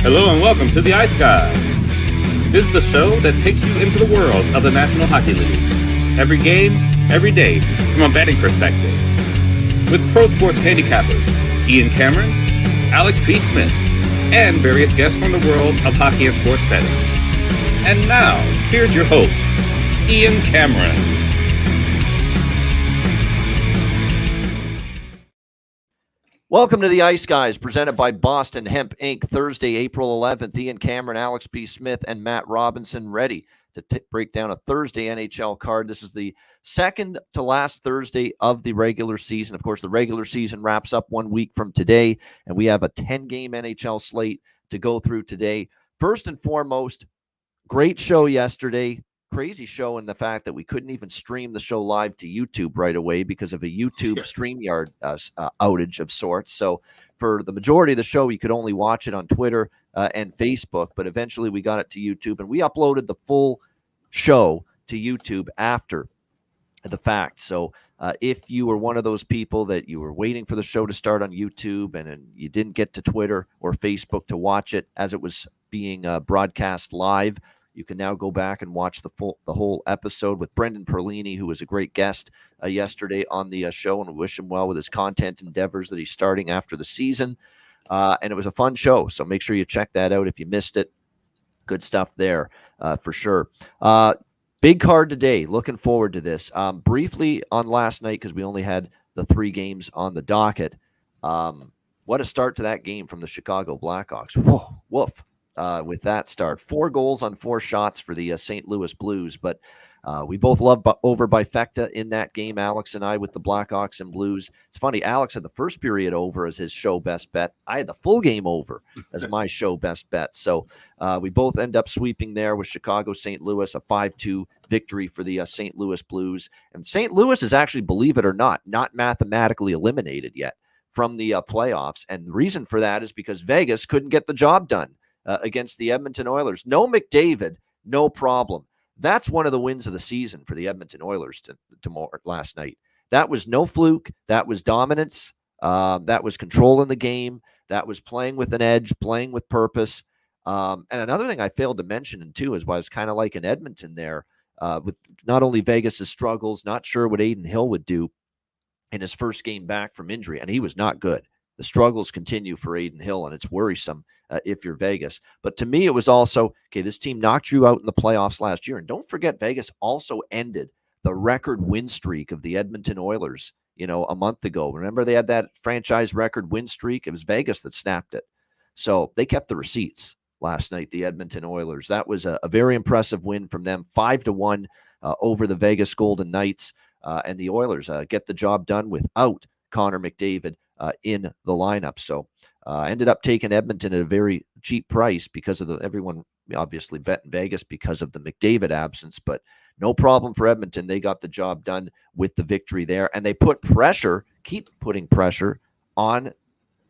Hello and welcome to the Ice Guys. This is the show that takes you into the world of the National Hockey League. Every game, every day, from a betting perspective. With pro sports handicappers Ian Cameron, Alex B. Smith, and various guests from the world of hockey and sports betting. And now, here's your host, Ian Cameron. Welcome to the Ice Guys, presented by Boston Hemp Inc. Thursday, April 11th. Ian Cameron, Alex B. Smith, and Matt Robinson ready to break down a Thursday NHL card. This is the second to last Thursday of the regular season. Of course, the regular season wraps up 1 week from today, and we have a 10-game NHL slate to go through today. First and foremost, great show yesterday. Crazy show in the fact that we couldn't even stream the show live to YouTube right away because of a YouTube StreamYard outage of sorts. So for the majority of the show, you could only watch it on Twitter and Facebook, but eventually we got it to YouTube, and we uploaded the full show to YouTube after the fact. So if you were one of those people that you were waiting for the show to start on YouTube and you didn't get to Twitter or Facebook to watch it as it was being broadcast live, you can now go back and watch the whole episode with Brendan Perlini, who was a great guest yesterday on the show, and we wish him well with his content endeavors that he's starting after the season. And it was a fun show, so make sure you check that out if you missed it. Good stuff there for sure. Big card today. Looking forward to this. Briefly on last night, because we only had the 3 games on the docket. What a start to that game from the Chicago Blackhawks. Whoa, woof. With that start. 4 goals on 4 shots for the St. Louis Blues, but we both love over bifecta in that game, Alex and I, with the Blackhawks and Blues. It's funny, Alex had the first period over as his show best bet. I had the full game over as my show best bet. So we both end up sweeping there with Chicago, St. Louis, a 5-2 victory for the St. Louis Blues. And St. Louis is actually, believe it or not mathematically eliminated yet from the playoffs. And the reason for that is because Vegas couldn't get the job done against the Edmonton Oilers. No McDavid, no problem. That's one of the wins of the season for the Edmonton Oilers last night. That was no fluke. That was dominance. That was controlling the game. That was playing with an edge, playing with purpose. And another thing I failed to mention, too, is why I was kind of like in Edmonton there, with not only Vegas' struggles, not sure what Adin Hill would do in his first game back from injury, and he was not good. The struggles continue for Adin Hill, and it's worrisome if you're Vegas. But to me, it was also, okay, this team knocked you out in the playoffs last year. And don't forget, Vegas also ended the record win streak of the Edmonton Oilers, a month ago. Remember, they had that franchise record win streak? It was Vegas that snapped it. So they kept the receipts last night, the Edmonton Oilers. That was a very impressive win from them, 5-1 over the Vegas Golden Knights. And the Oilers get the job done without Connor McDavid in the lineup. So I ended up taking Edmonton at a very cheap price because of everyone obviously bet in Vegas because of the McDavid absence, but no problem for Edmonton. They got the job done with the victory there, and they keep putting pressure on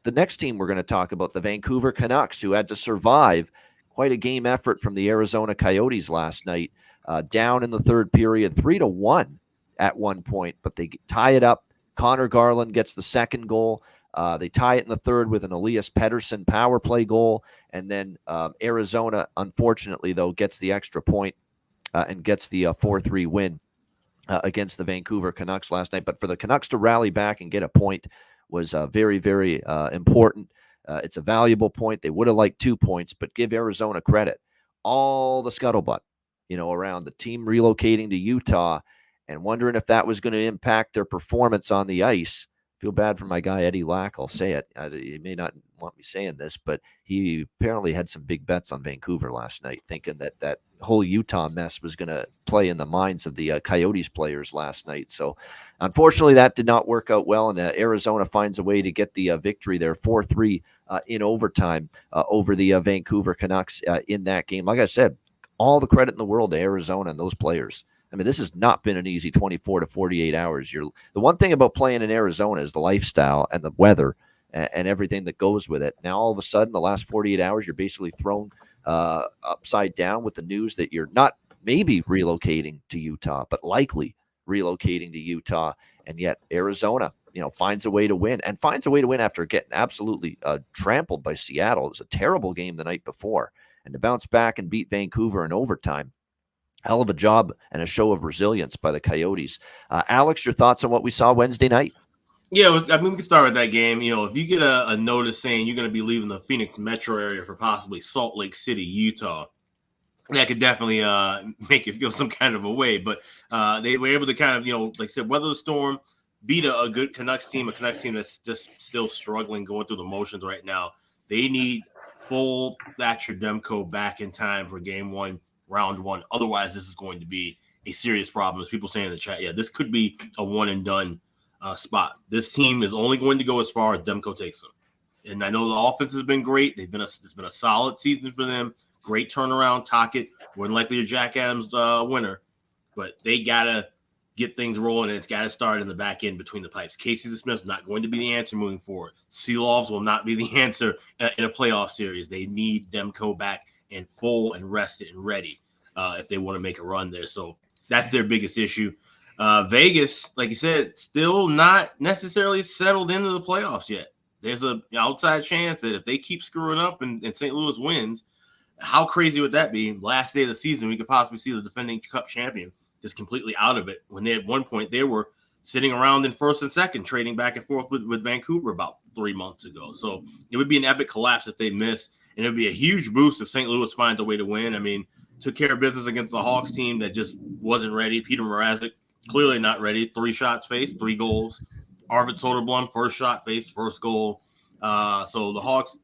the next team we're going to talk about, the Vancouver Canucks, who had to survive quite a game effort from the Arizona Coyotes last night, down in the third period, 3-1 at one point, but they tie it up. Connor Garland gets the second goal. They tie it in the third with an Elias Pettersson power play goal. And then Arizona, unfortunately, though, gets the extra point and gets the 4-3 win against the Vancouver Canucks last night. But for the Canucks to rally back and get a point was very, very important. It's a valuable point. They would have liked 2 points, but give Arizona credit. All the scuttlebutt, around the team relocating to Utah and wondering if that was going to impact their performance on the ice. Feel bad for my guy, Eddie Lack. I'll say it. He may not want me saying this, but he apparently had some big bets on Vancouver last night, thinking that whole Utah mess was going to play in the minds of the Coyotes players last night. So unfortunately, that did not work out well, and Arizona finds a way to get the victory there, 4-3 in overtime over the Vancouver Canucks in that game. Like I said, all the credit in the world to Arizona and those players. I mean, this has not been an easy 24 to 48 hours. The one thing about playing in Arizona is the lifestyle and the weather and everything that goes with it. Now, all of a sudden, the last 48 hours, you're basically thrown upside down with the news that you're not maybe relocating to Utah, but likely relocating to Utah. And yet Arizona finds a way to win after getting absolutely trampled by Seattle. It was a terrible game the night before, and to bounce back and beat Vancouver in overtime. Hell of a job and a show of resilience by the Coyotes. Alex, your thoughts on what we saw Wednesday night? Yeah, I mean, we can start with that game. If you get a notice saying you're going to be leaving the Phoenix metro area for possibly Salt Lake City, Utah, that could definitely make you feel some kind of a way. But they were able to kind of, like I said, weather the storm, beat a good Canucks team that's just still struggling, going through the motions right now. They need full Thatcher Demko back in time for game one, round one. Otherwise, this is going to be a serious problem. As people say in the chat, this could be a one and done spot. This team is only going to go as far as Demko takes them. And I know the offense has been great. It's been a solid season for them. Great turnaround. Tocchet, more than likely a Jack Adams winner. But they got to get things rolling, and it's got to start in the back end between the pipes. Casey Smith is not going to be the answer moving forward. Seelovs will not be the answer in a playoff series. They need Demko back and full and rested and ready if they want to make a run there. So that's their biggest issue. Vegas, like you said, still not necessarily settled into the playoffs yet. There's an outside chance that if they keep screwing up and St. Louis wins, how crazy would that be? Last day of the season, we could possibly see the defending Cup champion just completely out of it. When they, at one point, they were sitting around in first and second, trading back and forth with Vancouver about 3 months ago. So it would be an epic collapse if they miss, and it would be a huge boost if St. Louis finds a way to win. I mean, took care of business against the Hawks team that just wasn't ready. Peter Mrazek, clearly not ready. 3 shots faced, 3 goals. Arvid Soderblom, first shot faced, first goal. So the Hawks,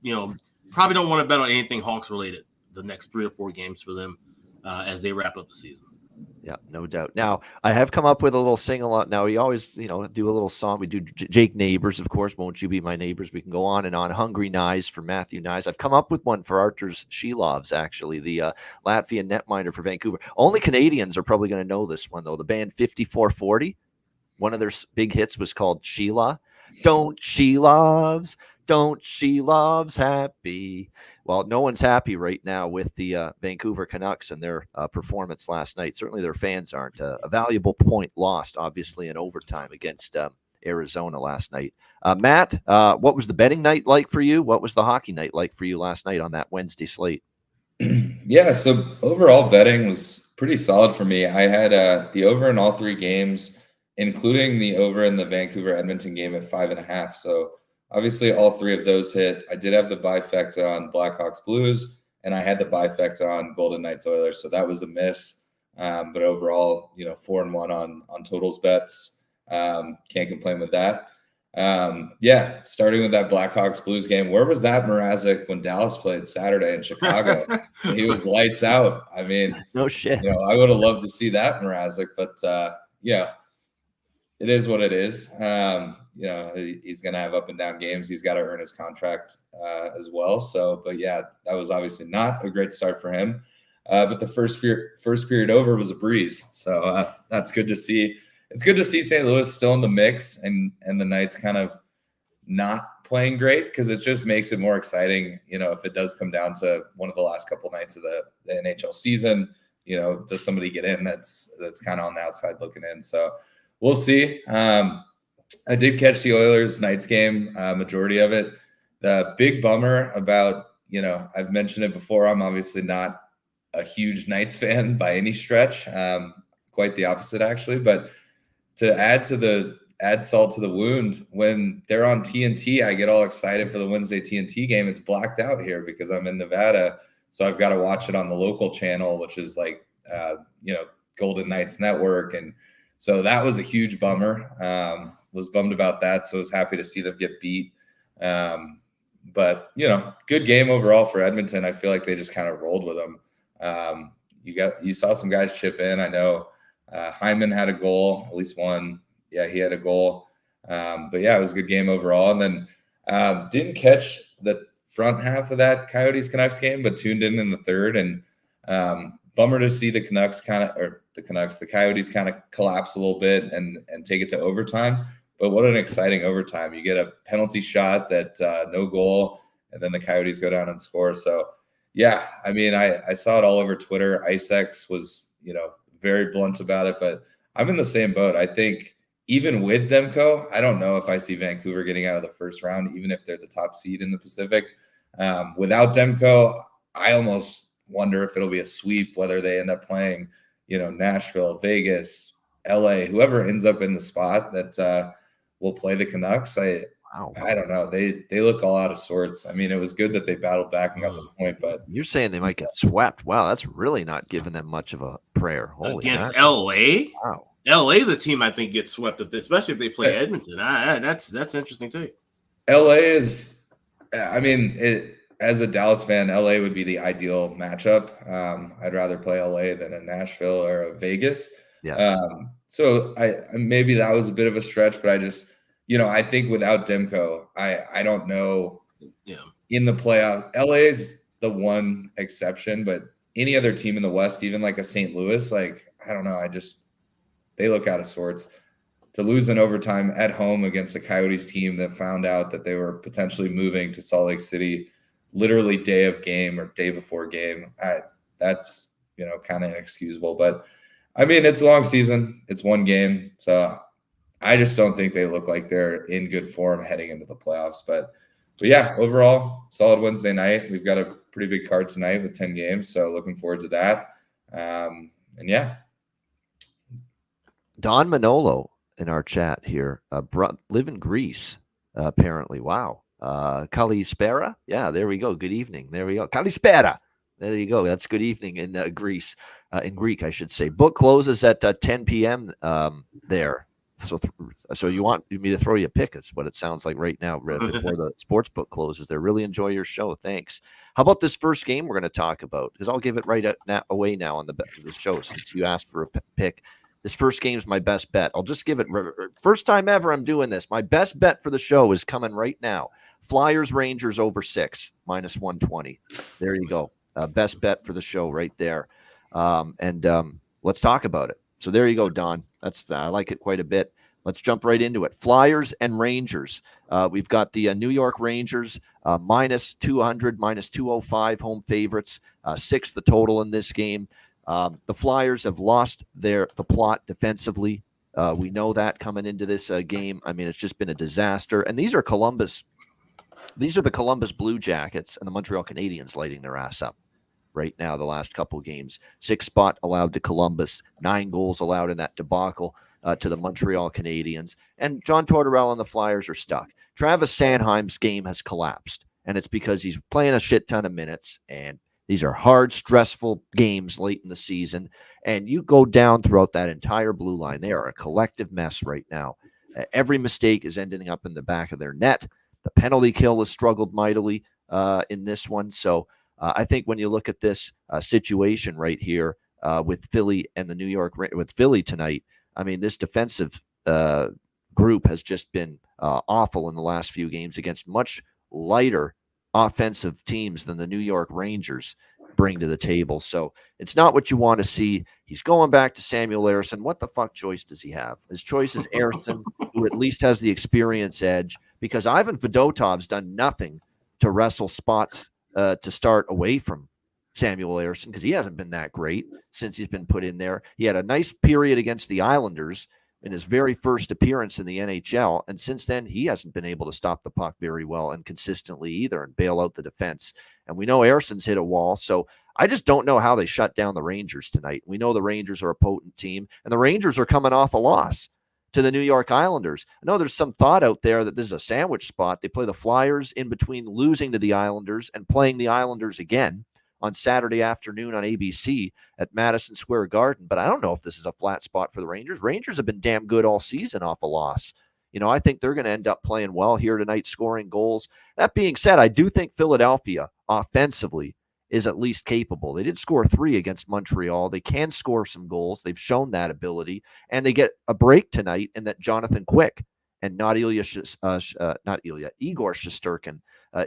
probably don't want to bet on anything Hawks related the next 3 or 4 games for them as they wrap up the season. Yeah, no doubt. Now, I have come up with a little sing-along. Now, we always, do a little song. We do Jake Neighbors, of course. Won't You Be My Neighbors? We can go on and on. Hungry Knives for Matthew Knives. I've come up with one for Arturs Shilovs, actually, the Latvian netminder for Vancouver. Only Canadians are probably going to know this one, though. The band 5440, one of their big hits was called Sheila. Don't she loves happy? Well, no one's happy right now with the Vancouver Canucks and their performance last night. Certainly their fans aren't. A valuable point lost, obviously, in overtime against Arizona last night. Matt, what was the betting night like for you? What was the hockey night like for you last night on that Wednesday slate? Yeah, so overall betting was pretty solid for me. I had the over in all 3 games, including the over in the Vancouver-Edmonton game at 5.5. So obviously, all 3 of those hit. I did have the bifecta on Blackhawks Blues, and I had the bifecta on Golden Knights Oilers. So that was a miss. But overall, 4-1 on totals bets. Can't complain with that. Starting with that Blackhawks Blues game. Where was that Mrazek when Dallas played Saturday in Chicago? He was lights out. I mean, no shit. I would have loved to see that Mrazek, but it is what it is. He's going to have up and down games. He's got to earn his contract as well. So, but yeah, that was obviously not a great start for him. But the first period over was a breeze. So that's good to see. It's good to see St. Louis still in the mix and the Knights kind of not playing great, because it just makes it more exciting. If it does come down to one of the last couple nights of the NHL season, does somebody get in that's kind of on the outside looking in? So we'll see. I did catch the Oilers Knights game, majority of it. The big bummer about, I've mentioned it before, I'm obviously not a huge Knights fan by any stretch. Quite the opposite, actually. But to add salt to the wound, when they're on TNT, I get all excited for the Wednesday TNT game. It's blacked out here because I'm in Nevada. So I've got to watch it on the local channel, which is like, Golden Knights Network. And so that was a huge bummer. Was bummed about that. So I was happy to see them get beat. But, good game overall for Edmonton. I feel like they just kind of rolled with them. You saw some guys chip in. I know Hyman had a goal, at least one. Yeah, he had a goal. But yeah, it was a good game overall. And then didn't catch the front half of that Coyotes Canucks game, but tuned in the third. And bummer to see the Coyotes kind of collapse a little bit and take it to overtime. But what an exciting overtime. You get a penalty shot that no goal, and then the Coyotes go down and score. So, yeah, I mean, I saw it all over Twitter. IceX was, very blunt about it, but I'm in the same boat. I think even with Demko, I don't know if I see Vancouver getting out of the first round, even if they're the top seed in the Pacific. Without Demko, I almost wonder if it'll be a sweep, whether they end up playing, Nashville, Vegas, LA, whoever ends up in the spot that will play the Canucks. I don't know. They look all out of sorts. I mean, it was good that they battled back and got the point, but you're saying they might get swept. Wow, that's really not giving them much of a prayer. Holy against mackerel. LA. Wow. LA, the team I think gets swept at this, especially if they play Edmonton. That's interesting too. LA is, I mean, as a Dallas fan, LA would be the ideal matchup. I'd rather play LA than a Nashville or a Vegas. Yes. So maybe that was a bit of a stretch, but I just, I think without Demko, I don't know. Yeah. In the playoff, LA is the one exception, but any other team in the West, even like a St. Louis, like, I don't know. They look out of sorts. To lose in overtime at home against a Coyotes team that found out that they were potentially moving to Salt Lake City literally day of game or day before game, that's, kind of inexcusable. But, I mean, it's a long season. It's one game. So I just don't think they look like they're in good form heading into the playoffs. But yeah, overall, solid Wednesday night. We've got a pretty big card tonight with 10 games. So looking forward to that. And yeah. Don Manolo in our chat here, live in Greece, apparently. Wow. Kalispera. Yeah, there we go. Good evening. There we go. Kalispera. There you go. That's good evening in Greece, in Greek, I should say. Book closes at 10 p.m. There. So you want me to throw you a pick? It's what it sounds like right now before the sports book closes. They really enjoy your show. Thanks. How about this first game we're going to talk about? Because I'll give it right away now on the show since you asked for a pick. This first game is my best bet. I'll just give it first time ever I'm doing this. My best bet for the show is coming right now. Flyers Rangers over 6 minus 120. There you go. Best bet for the show right there. Let's talk about it. So there you go, Don. I like it quite a bit. Let's jump right into it. Flyers and Rangers. We've got the New York Rangers minus 200, minus 205 home favorites. 6 the total in this game. The Flyers have lost the plot defensively. We know that coming into this game. I mean, it's just been a disaster. And these are the Columbus Blue Jackets and the Montreal Canadiens lighting their ass up right now the last couple of games. 6 spot allowed to Columbus, 9 goals allowed in that debacle to the Montreal Canadiens. And John Tortorella and the Flyers are stuck. Travis Sanheim's game has collapsed, and it's because he's playing a shit ton of minutes, and these are hard, stressful games late in the season, and you go down throughout that entire blue line. They are a collective mess right now. Every mistake is ending up in the back of their net. The penalty kill has struggled mightily in this one. So I think when you look at this situation right here with Philly and the with Philly tonight, I mean, this defensive group has just been awful in the last few games against much lighter offensive teams than the New York Rangers bring to the table. So it's not what you want to see. He's going back to Samuel Ersson. What the fuck choice does he have? His choice is Ersson, who at least has the experience edge, because Ivan Fedotov's done nothing to wrestle spots to start away from Samuel Ersson, because he hasn't been that great since he's been put in there. He had a nice period against the Islanders in his very first appearance in the NHL. And since then, he hasn't been able to stop the puck very well and consistently either and bail out the defense. And we know Ersson's hit a wall. So I just don't know how they shut down the Rangers tonight. We know the Rangers are a potent team, and the Rangers are coming off a loss to the New York Islanders. I know there's some thought out there that this is a sandwich spot. They play the Flyers in between losing to the Islanders and playing the Islanders again on Saturday afternoon on ABC at Madison Square Garden. But I don't know if this is a flat spot for the Rangers. Rangers have been damn good all season off a loss. You know, I think they're going to end up playing well here tonight, scoring goals. That being said, I do think Philadelphia offensively is at least capable. They did score 3 against Montreal. They can score some goals. They've shown that ability. And they get a break tonight in that Jonathan Quick and Igor Shesterkin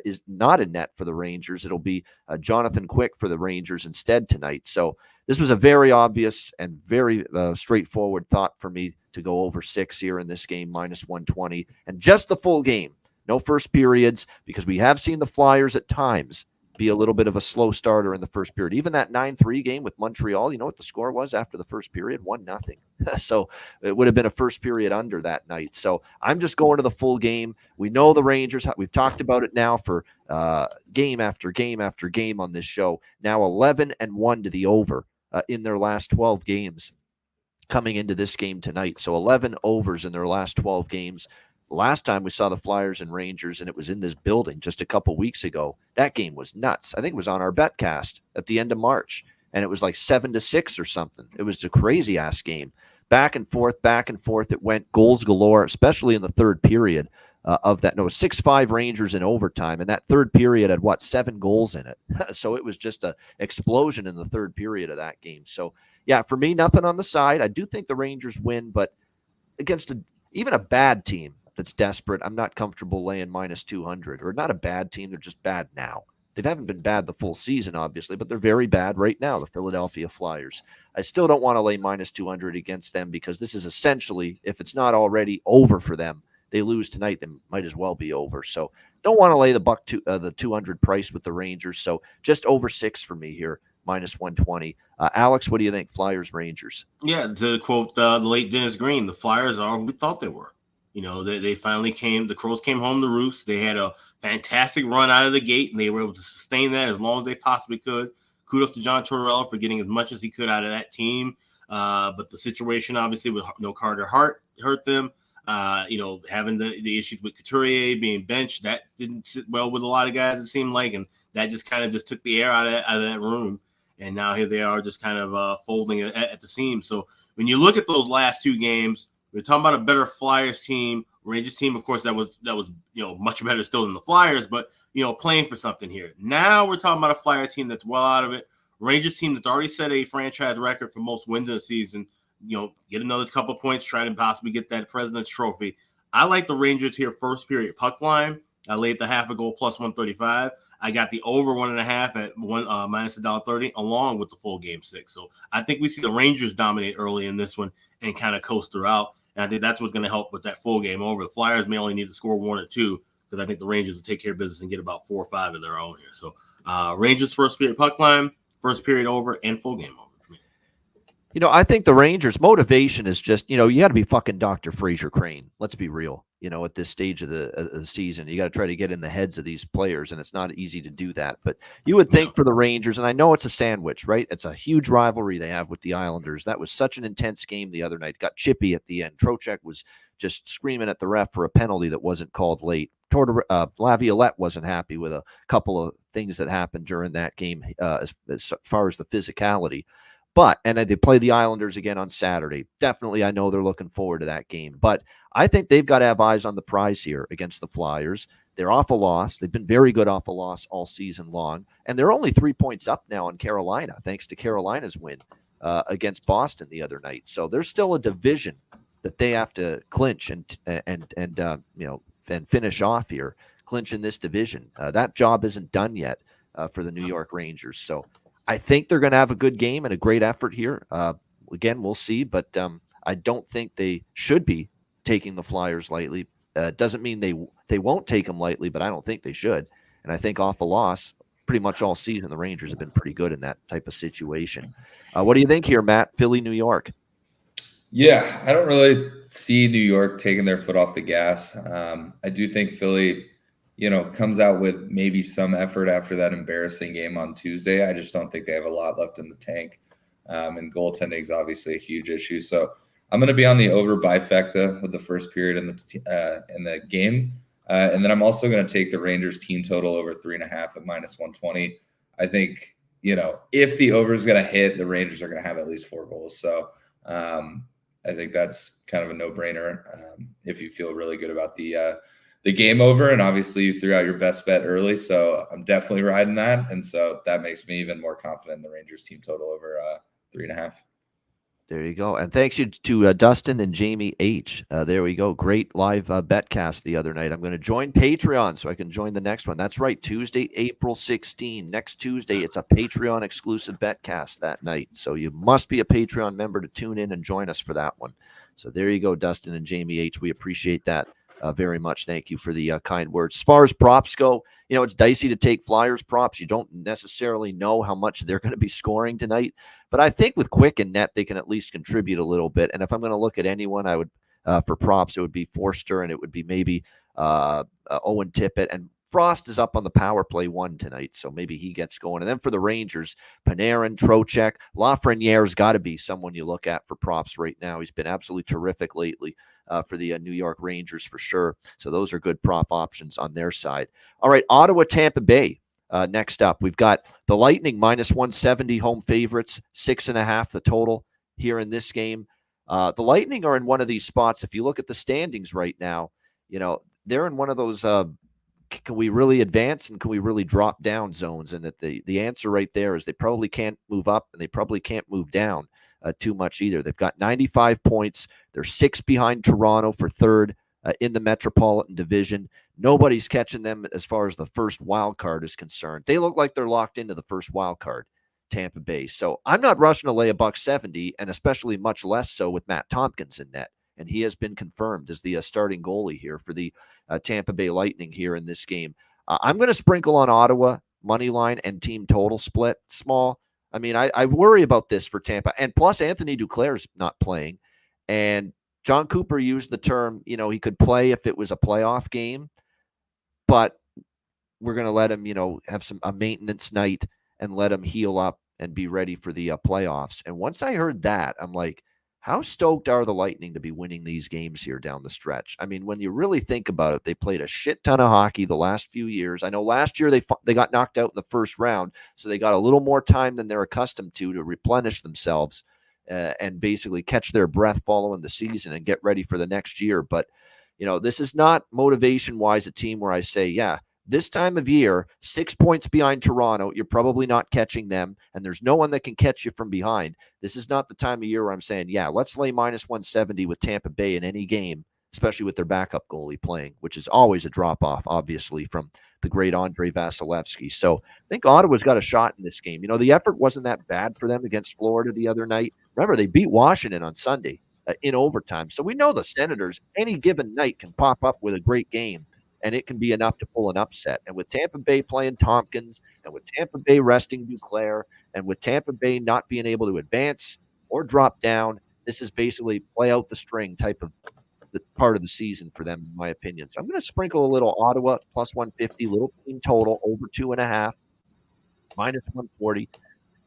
is not in net for the Rangers. It'll be Jonathan Quick for the Rangers instead tonight. So this was a very obvious and very straightforward thought for me to go over 6 here in this game, minus 120, and just the full game. No first periods, because we have seen the Flyers at times be a little bit of a slow starter in the first period. Even that 9-3 game with Montreal, you know what the score was after the first period? 1-0. So it would have been a first period under that night. So I'm just going to the full game. We know the Rangers. We've talked about it now for game after game after game on this show. Now 11-1 to the over in their last 12 games coming into this game tonight. So 11 overs in their last 12 games. Last time we saw the Flyers and Rangers, and it was in this building just a couple weeks ago. That game was nuts. I think it was on our betcast at the end of March, and it was like 7-6 or something. It was a crazy-ass game. Back and forth. It went goals galore, especially in the third period of that. No, 6-5 Rangers in overtime, and that third period had, 7 goals in it. So it was just an explosion in the third period of that game. So, yeah, for me, nothing on the side. I do think the Rangers win, but against even a bad team that's desperate, I'm not comfortable laying minus 200. Or not a bad team, they're just bad now. They haven't been bad the full season, obviously, but they're very bad right now, the Philadelphia Flyers. I still don't want to lay minus 200 against them because this is essentially, if it's not already over for them, they lose tonight, then might as well be over. So don't want to lay the 200 price with the Rangers. So just over 6 for me here, minus 120. Alex, what do you think? Flyers, Rangers. Yeah, to quote the late Dennis Green, the Flyers are who we thought they were. You know, they finally came. The Crows came home to roost. They had a fantastic run out of the gate, and they were able to sustain that as long as they possibly could. Kudos to John Tortorella for getting as much as he could out of that team. But the situation, obviously, with Carter Hart hurt them. Having the issues with Couturier being benched, that didn't sit well with a lot of guys, it seemed like, and that just kind of just took the air out of that room. And now here they are just kind of folding at the seams. So when you look at those last 2 games, we're talking about a better Flyers team, Rangers team, of course, that was much better still than the Flyers, but playing for something here. Now we're talking about a Flyer team that's well out of it, Rangers team that's already set a franchise record for most wins in the season. Get another couple points, try to possibly get that President's Trophy. I like the Rangers here first period puck line. I laid the half a goal plus 135. I got the over 1.5 at minus $1.30 along with the full game 6. So I think we see the Rangers dominate early in this one and kind of coast throughout. And I think that's what's going to help with that full game over. The Flyers may only need to score 1 or 2 because I think the Rangers will take care of business and get about 4 or 5 of their own here. So Rangers first period puck line, first period over, and full game over. I think the Rangers' motivation is just, you got to be fucking Dr. Fraser Crane. Let's be real. At this stage of the season, you got to try to get in the heads of these players, and it's not easy to do that. But you would think for the Rangers, and I know it's a sandwich, right? It's a huge rivalry they have with the Islanders. That was such an intense game the other night. Got chippy at the end. Trocheck was just screaming at the ref for a penalty that wasn't called late. Laviolette wasn't happy with a couple of things that happened during that game as far as the physicality. And they play the Islanders again on Saturday. Definitely, I know they're looking forward to that game. But I think they've got to have eyes on the prize here against the Flyers. They're off a loss. They've been very good off a loss all season long. And they're only 3 points up now on Carolina, thanks to Carolina's win against Boston the other night. So there's still a division that they have to clinch and finish off here, clinch in this division. That job isn't done yet for the New York Rangers. So I think they're going to have a good game and a great effort here. Again, we'll see, but I don't think they should be taking the Flyers lightly. Doesn't mean they won't take them lightly, but I don't think they should. And I think off a loss, pretty much all season, the Rangers have been pretty good in that type of situation. What do you think here, Matt? Philly, New York. Yeah, I don't really see New York taking their foot off the gas. I do think Philly comes out with maybe some effort after that embarrassing game on Tuesday. I just don't think they have a lot left in the tank. And goaltending is obviously a huge issue. So I'm going to be on the over bifecta with the first period in the game. And then I'm also going to take the Rangers team total over 3.5 at minus 120. I think, if the over is going to hit, the Rangers are going to have at least 4 goals. So I think that's kind of a no-brainer if you feel really good about the game over, and obviously you threw out your best bet early, so I'm definitely riding that, and so that makes me even more confident in the Rangers team total over 3.5. There you go, and thanks you to Dustin and Jamie H. There we go, great live betcast the other night. I'm going to join Patreon so I can join the next one. That's right, Tuesday, April 16. Next Tuesday, it's a Patreon exclusive betcast that night, so you must be a Patreon member to tune in and join us for that one. So there you go, Dustin and Jamie H. We appreciate that. very much. Thank you for the kind words. As far as props go, it's dicey to take Flyers props. You don't necessarily know how much they're going to be scoring tonight. But I think with Quick and Net, they can at least contribute a little bit. And if I'm going to look at anyone, I would for props, it would be Forster, and it would be maybe Owen Tippett. And Frost is up on the power play 1 tonight, so maybe he gets going. And then for the Rangers, Panarin, Trocheck, Lafreniere's got to be someone you look at for props right now. He's been absolutely terrific lately for the New York Rangers for sure. So those are good prop options on their side. All right, Ottawa, Tampa Bay. Next up, we've got the Lightning -170 home favorites, 6.5 the total here in this game. The Lightning are in one of these spots. If you look at the standings right now, they're in one of those can we really advance and can we really drop down zones? And that the answer right there is they probably can't move up and they probably can't move down too much either. They've got 95 points. They're 6 behind Toronto for third in the Metropolitan Division. Nobody's catching them as far as the first wild card is concerned. They look like they're locked into the first wild card, Tampa Bay. So I'm not rushing to lay $170, and especially much less so with Matt Tompkins in net. And he has been confirmed as the starting goalie here for the Tampa Bay Lightning here in this game. I'm going to sprinkle on Ottawa, money line, and team total split small. I mean, I worry about this for Tampa. And plus, Anthony Duclair's not playing. And John Cooper used the term, he could play if it was a playoff game. But we're going to let him, have a maintenance night and let him heal up and be ready for the playoffs. And once I heard that, I'm like, how stoked are the Lightning to be winning these games here down the stretch? I mean, when you really think about it, they played a shit ton of hockey the last few years. I know last year they got knocked out in the first round, so they got a little more time than they're accustomed to replenish themselves and basically catch their breath following the season and get ready for the next year. But, this is not motivation-wise a team where I say, yeah, this time of year, 6 points behind Toronto, you're probably not catching them, and there's no one that can catch you from behind. This is not the time of year where I'm saying, yeah, let's lay -170 with Tampa Bay in any game, especially with their backup goalie playing, which is always a drop-off, obviously, from the great Andrei Vasilevsky. So I think Ottawa's got a shot in this game. The effort wasn't that bad for them against Florida the other night. Remember, they beat Washington on Sunday in overtime. So we know the Senators, any given night, can pop up with a great game, and it can be enough to pull an upset. And with Tampa Bay playing Tompkins, and with Tampa Bay resting Duclair, and with Tampa Bay not being able to advance or drop down, this is basically play out the string type of the part of the season for them, in my opinion. So I'm going to sprinkle a little Ottawa +150, little team total over 2.5, -140.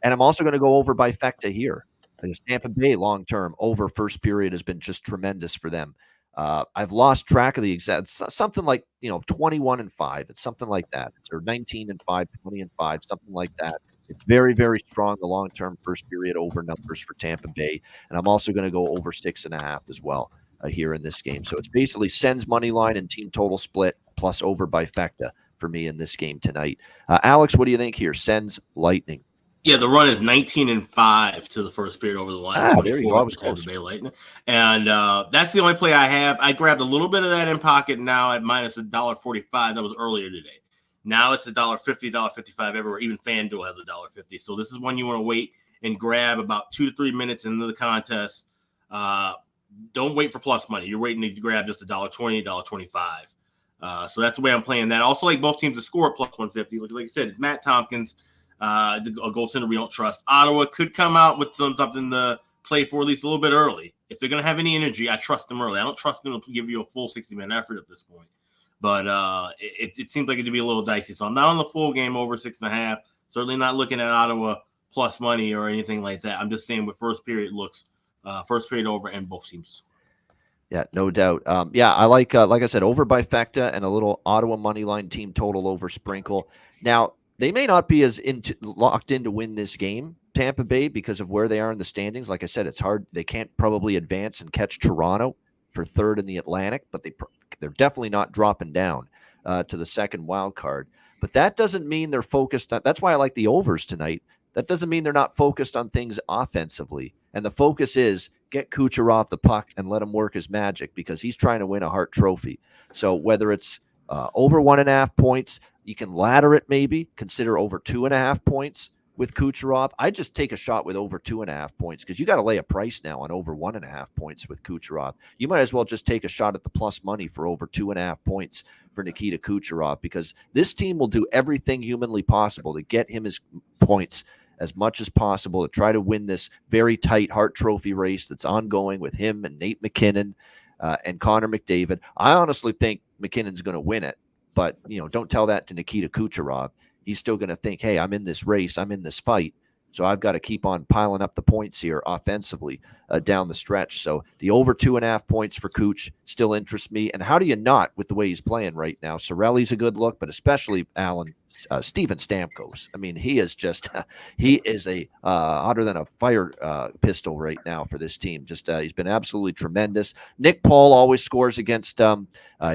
And I'm also going to go over bifecta here. Because Tampa Bay long-term over first period has been just tremendous for them. I've lost track of the exact, something like, 21-5. It's something like that. It's or 19-5, 20-5, something like that. It's very, very strong, the long-term first period over numbers for Tampa Bay. And I'm also going to go over 6.5 as well here in this game. So it's basically Sens money line and team total split plus over bifecta for me in this game tonight. Alex, what do you think here? Sens Lightning. Yeah, the run is 19-5 to the first period over the last 24 with Tampa Bay Lightning. And that's the only play I have. I grabbed a little bit of that in pocket now at -$1.45. That was earlier today. Now it's $1.50, $1.55 everywhere. Even FanDuel has $1.50. So this is one you want to wait and grab about 2 to 3 minutes into the contest. Don't wait for plus money. You're waiting to grab just $1.20, $1.25. So that's the way I'm playing that. Also, like both teams to score at +150. Like I said, Matt Tompkins, a goaltender we don't trust. Ottawa could come out with something to play for at least a little bit early. If they're going to have any energy, I trust them early. I don't trust them to give you a full 60-minute effort at this point. But it seems like it to be a little dicey. So I'm not on the full game over 6.5. Certainly not looking at Ottawa plus money or anything like that. I'm just saying what first period looks, first period over and both teams. Yeah, no doubt. I like I said, over bifecta and a little Ottawa money line team total over sprinkle. Now, they may not be as locked in to win this game, Tampa Bay, because of where they are in the standings. Like I said, it's hard. They can't probably advance and catch Toronto for third in the Atlantic, but they're definitely not dropping down to the second wild card. But that doesn't mean they're focused on. That's why I like the overs tonight. That doesn't mean they're not focused on things offensively. And the focus is get Kucherov the puck and let him work his magic because he's trying to win a Hart Trophy. So whether it's over 1.5 points, you can ladder it maybe, consider over 2.5 points with Kucherov. I just take a shot with over 2.5 points because you got to lay a price now on over 1.5 points with Kucherov. You might as well just take a shot at the plus money for over 2.5 points for Nikita Kucherov, because this team will do everything humanly possible to get him his points as much as possible to try to win this very tight Hart Trophy race that's ongoing with him and Nate McKinnon and Connor McDavid. I honestly think McKinnon's going to win it, but don't tell that to Nikita Kucherov. He's still going to think, hey, I'm in this race, I'm in this fight, so I've got to keep on piling up the points here offensively down the stretch. So the over 2.5 points for Kuch still interests me. And how do you not with the way he's playing right now? Sorelli's a good look, but especially Steven Stamkos. I mean, he is a hotter than a fire pistol right now for this team. He's been absolutely tremendous. Nick Paul always scores against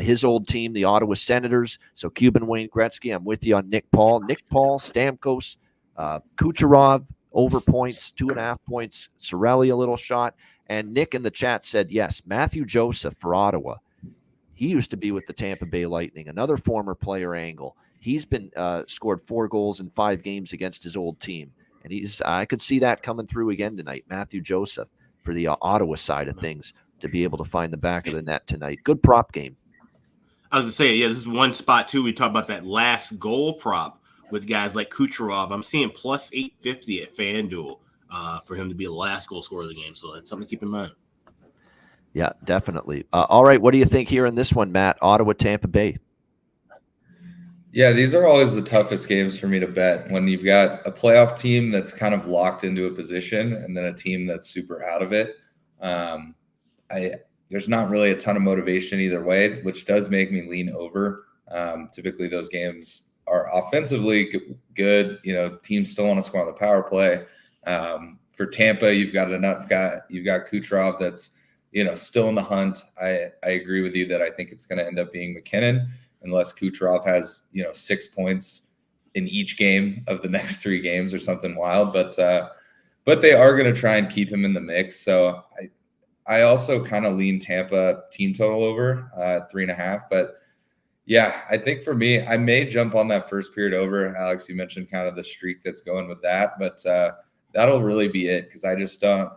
his old team, the Ottawa Senators. So Cuban Wayne Gretzky, I'm with you on Nick Paul. Nick Paul, Stamkos, Kucherov over points, 2.5 points. Sorelli a little shot. And Nick in the chat said, yes, Matthew Joseph for Ottawa. He used to be with the Tampa Bay Lightning, another former player angle. He's been scored 4 goals in 5 games against his old team. And I could see that coming through again tonight. Matthew Joseph for the Ottawa side of things to be able to find the back of the net tonight. Good prop game. I was going to say, yeah, this is one spot too. We talked about that last goal prop with guys like Kucherov. I'm seeing plus 850 at FanDuel for him to be the last goal scorer of the game. So that's something to keep in mind. Yeah, definitely. All right, what do you think here in this one, Matt? Ottawa, Tampa Bay. Yeah, these are always the toughest games for me to bet when you've got a playoff team that's kind of locked into a position and then a team that's super out of it. There's not really a ton of motivation either way, which does make me lean over. Typically, those games are offensively good. Teams still want to score on the power play. For Tampa, you've got Kucherov that's still in the hunt. I agree with you that I think it's going to end up being McKinnon, unless Kucherov has 6 points in each game of the next 3 games or something wild. But they are going to try and keep him in the mix. So I also kind of lean Tampa team total over 3.5. But yeah, I think for me, I may jump on that first period over. Alex, you mentioned kind of the streak that's going with that, but that'll really be it, because I just don't.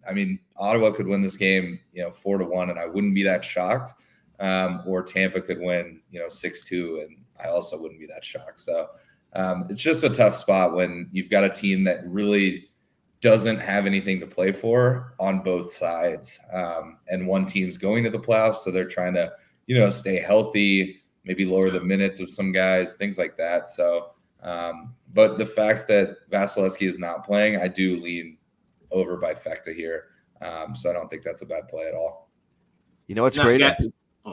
I mean, Ottawa could win this game, 4-1, and I wouldn't be that shocked. Or Tampa could win, 6-2, and I also wouldn't be that shocked. So it's just a tough spot when you've got a team that really doesn't have anything to play for on both sides. And one team's going to the playoffs, so they're trying to, stay healthy, maybe lower the minutes of some guys, things like that. So, but the fact that Vasilevsky is not playing, I do lean over by Fecta here. So I don't think that's a bad play at all. It's great.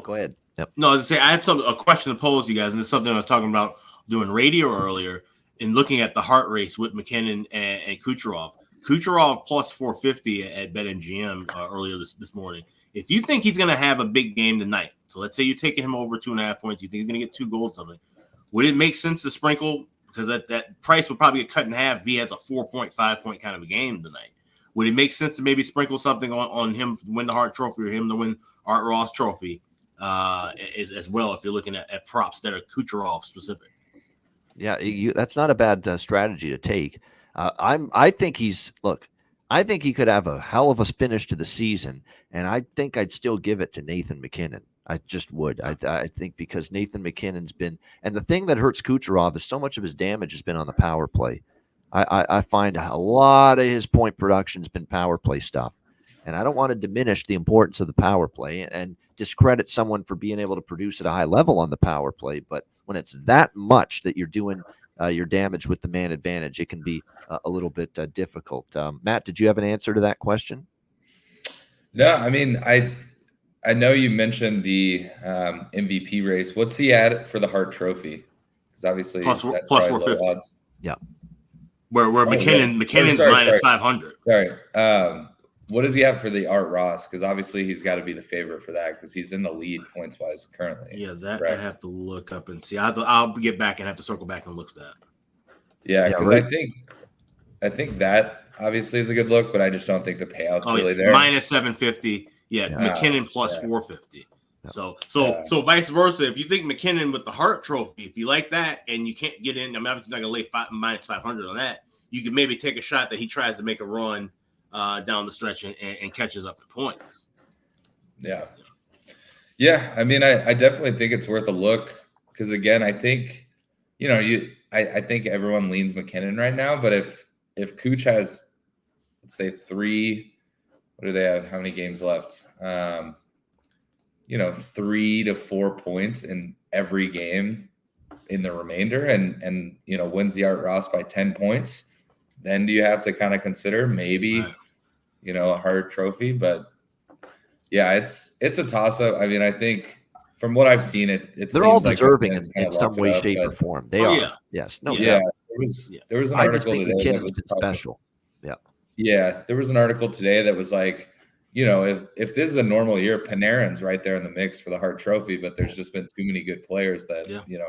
Go ahead. Yep. No, I have a question to pose to you guys, and it's something I was talking about doing radio earlier and looking at the Hart race with McKinnon and Kucherov. Kucherov plus 450 at BetMGM earlier this morning. If you think he's going to have a big game tonight, so let's say you're taking him over 2.5 points, you think he's going to get 2 goals something, would it make sense to sprinkle? Because that price would probably get cut in half if he has a 4.5 point kind of a game tonight. Would it make sense to maybe sprinkle something on him to win the Hart Trophy or him to win Art Ross Trophy as well, if you're looking at props that are Kucherov specific? Yeah, that's not a bad strategy to take. I think he could have a hell of a finish to the season, and I think I'd still give it to Nathan McKinnon. I just would. I think because Nathan McKinnon's been, and the thing that hurts Kucherov is so much of his damage has been on the power play. I find a lot of his point production's been power play stuff, and I don't want to diminish the importance of the power play and discredit someone for being able to produce at a high level on the power play. But when it's that much that you're doing your damage with the man advantage, it can be a little bit difficult. Matt, did you have an answer to that question? No, I mean, I know you mentioned the MVP race. What's he at for the Hart Trophy? Because obviously that's plus 450 odds. Yeah. Where McKinnon's minus 500. Sorry. What does he have for the Art Ross? Because obviously he's got to be the favorite for that because he's in the lead points wise currently. Yeah, that right? I have to look up and see. I'll get back and have to circle back and look at that. Yeah, because right. I think that obviously is a good look, but I just don't think the payout's really there. Minus 750. Yeah, McKinnon plus 450. So vice versa. If you think McKinnon with the Hart Trophy, if you like that and you can't get in, I'm obviously not gonna lay minus 500 on that. you could maybe take a shot that he tries to make a run down the stretch and catches up the points. Yeah. Yeah. I mean, I definitely think it's worth a look because, again, I think, I think everyone leans McKinnon right now, but if Cooch has, let's say, what do they have? How many games left? 3 to 4 points in every game in the remainder and wins the Art Ross by 10 points, then do you have to kind of consider maybe, a Hart Trophy? But yeah, it's a toss up. I mean, I think from what I've seen, they're all deserving in some way, shape, or form. They are. Yeah. Yes. No. Yeah. There was an article today that was special. Yeah. Yeah. There was an article today that was like, if this is a normal year, Panarin's right there in the mix for the Hart Trophy, but there's just been too many good players that,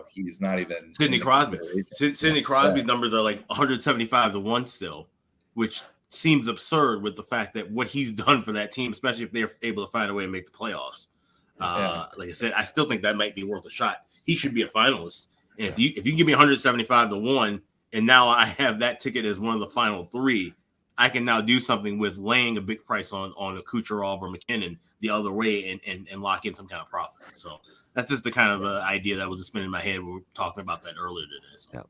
he's not even. Sidney Crosby. Sidney Crosby's numbers are like 175-1 still, which seems absurd with the fact that what he's done for that team, especially if they're able to find a way to make the playoffs. Like I said, I still think that might be worth a shot. He should be a finalist. And if you can give me 175-1, and now I have that ticket as one of the final 3, I can now do something with laying a big price on a Kucherov or McKinnon the other way and lock in some kind of profit. So that's just the kind of idea that was just spinning in my head. We were talking about that earlier today. So.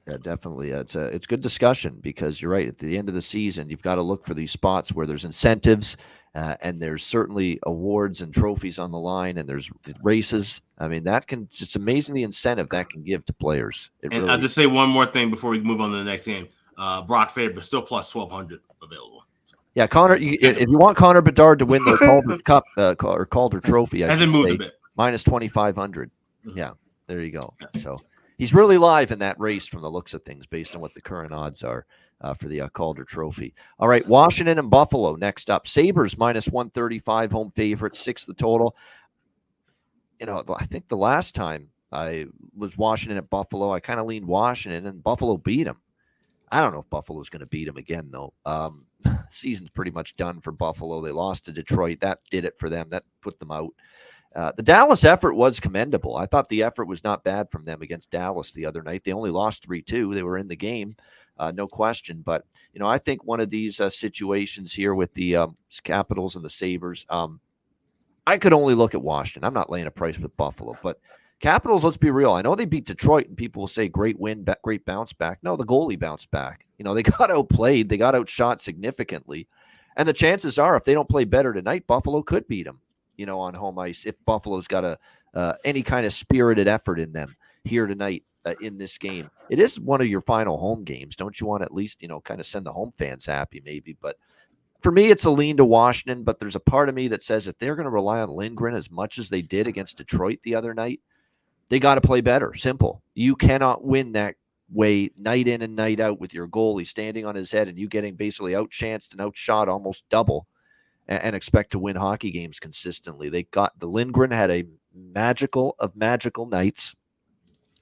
Yeah, definitely. It's good discussion because you're right. At the end of the season, you've got to look for these spots where there's incentives and there's certainly awards and trophies on the line and there's races. I mean, it's amazing the incentive that can give to players. I'll just say one more thing before we move on to the next game. Brock Faber still plus 1,200 available. Yeah, Connor. If you want Connor Bedard to win the Calder Cup or Calder Trophy, hasn't moved a bit. Minus 2,500. Mm-hmm. Yeah, there you go. So he's really live in that race from the looks of things, based on what the current odds are for the Calder Trophy. All right, Washington and Buffalo next up. Sabres minus 135, home favorite, 6 the total. I think the last time I was Washington at Buffalo, I kind of leaned Washington, and Buffalo beat them. I don't know if Buffalo's going to beat them again, though. Season's pretty much done for Buffalo. They lost to Detroit. That did it for them. That put them out. The Dallas effort was commendable. I thought the effort was not bad from them against Dallas the other night. They only lost 3-2. They were in the game, no question. But, I think one of these situations here with the Capitals and the Sabres, I could only look at Washington. I'm not laying a price with Buffalo, but Capitals, let's be real. I know they beat Detroit, and people will say great win, great bounce back. No, the goalie bounced back. They got outplayed. They got outshot significantly. And the chances are, if they don't play better tonight, Buffalo could beat them, on home ice, if Buffalo's got any kind of spirited effort in them here tonight in this game. It is one of your final home games. Don't you want to at least, kind of send the home fans happy maybe? But for me, it's a lean to Washington, but there's a part of me that says if they're going to rely on Lindgren as much as they did against Detroit the other night, they got to play better. Simple. You cannot win that way night in and night out with your goalie standing on his head and you getting basically outchanced and outshot almost double and expect to win hockey games consistently. The Lindgren had a magical of magical nights.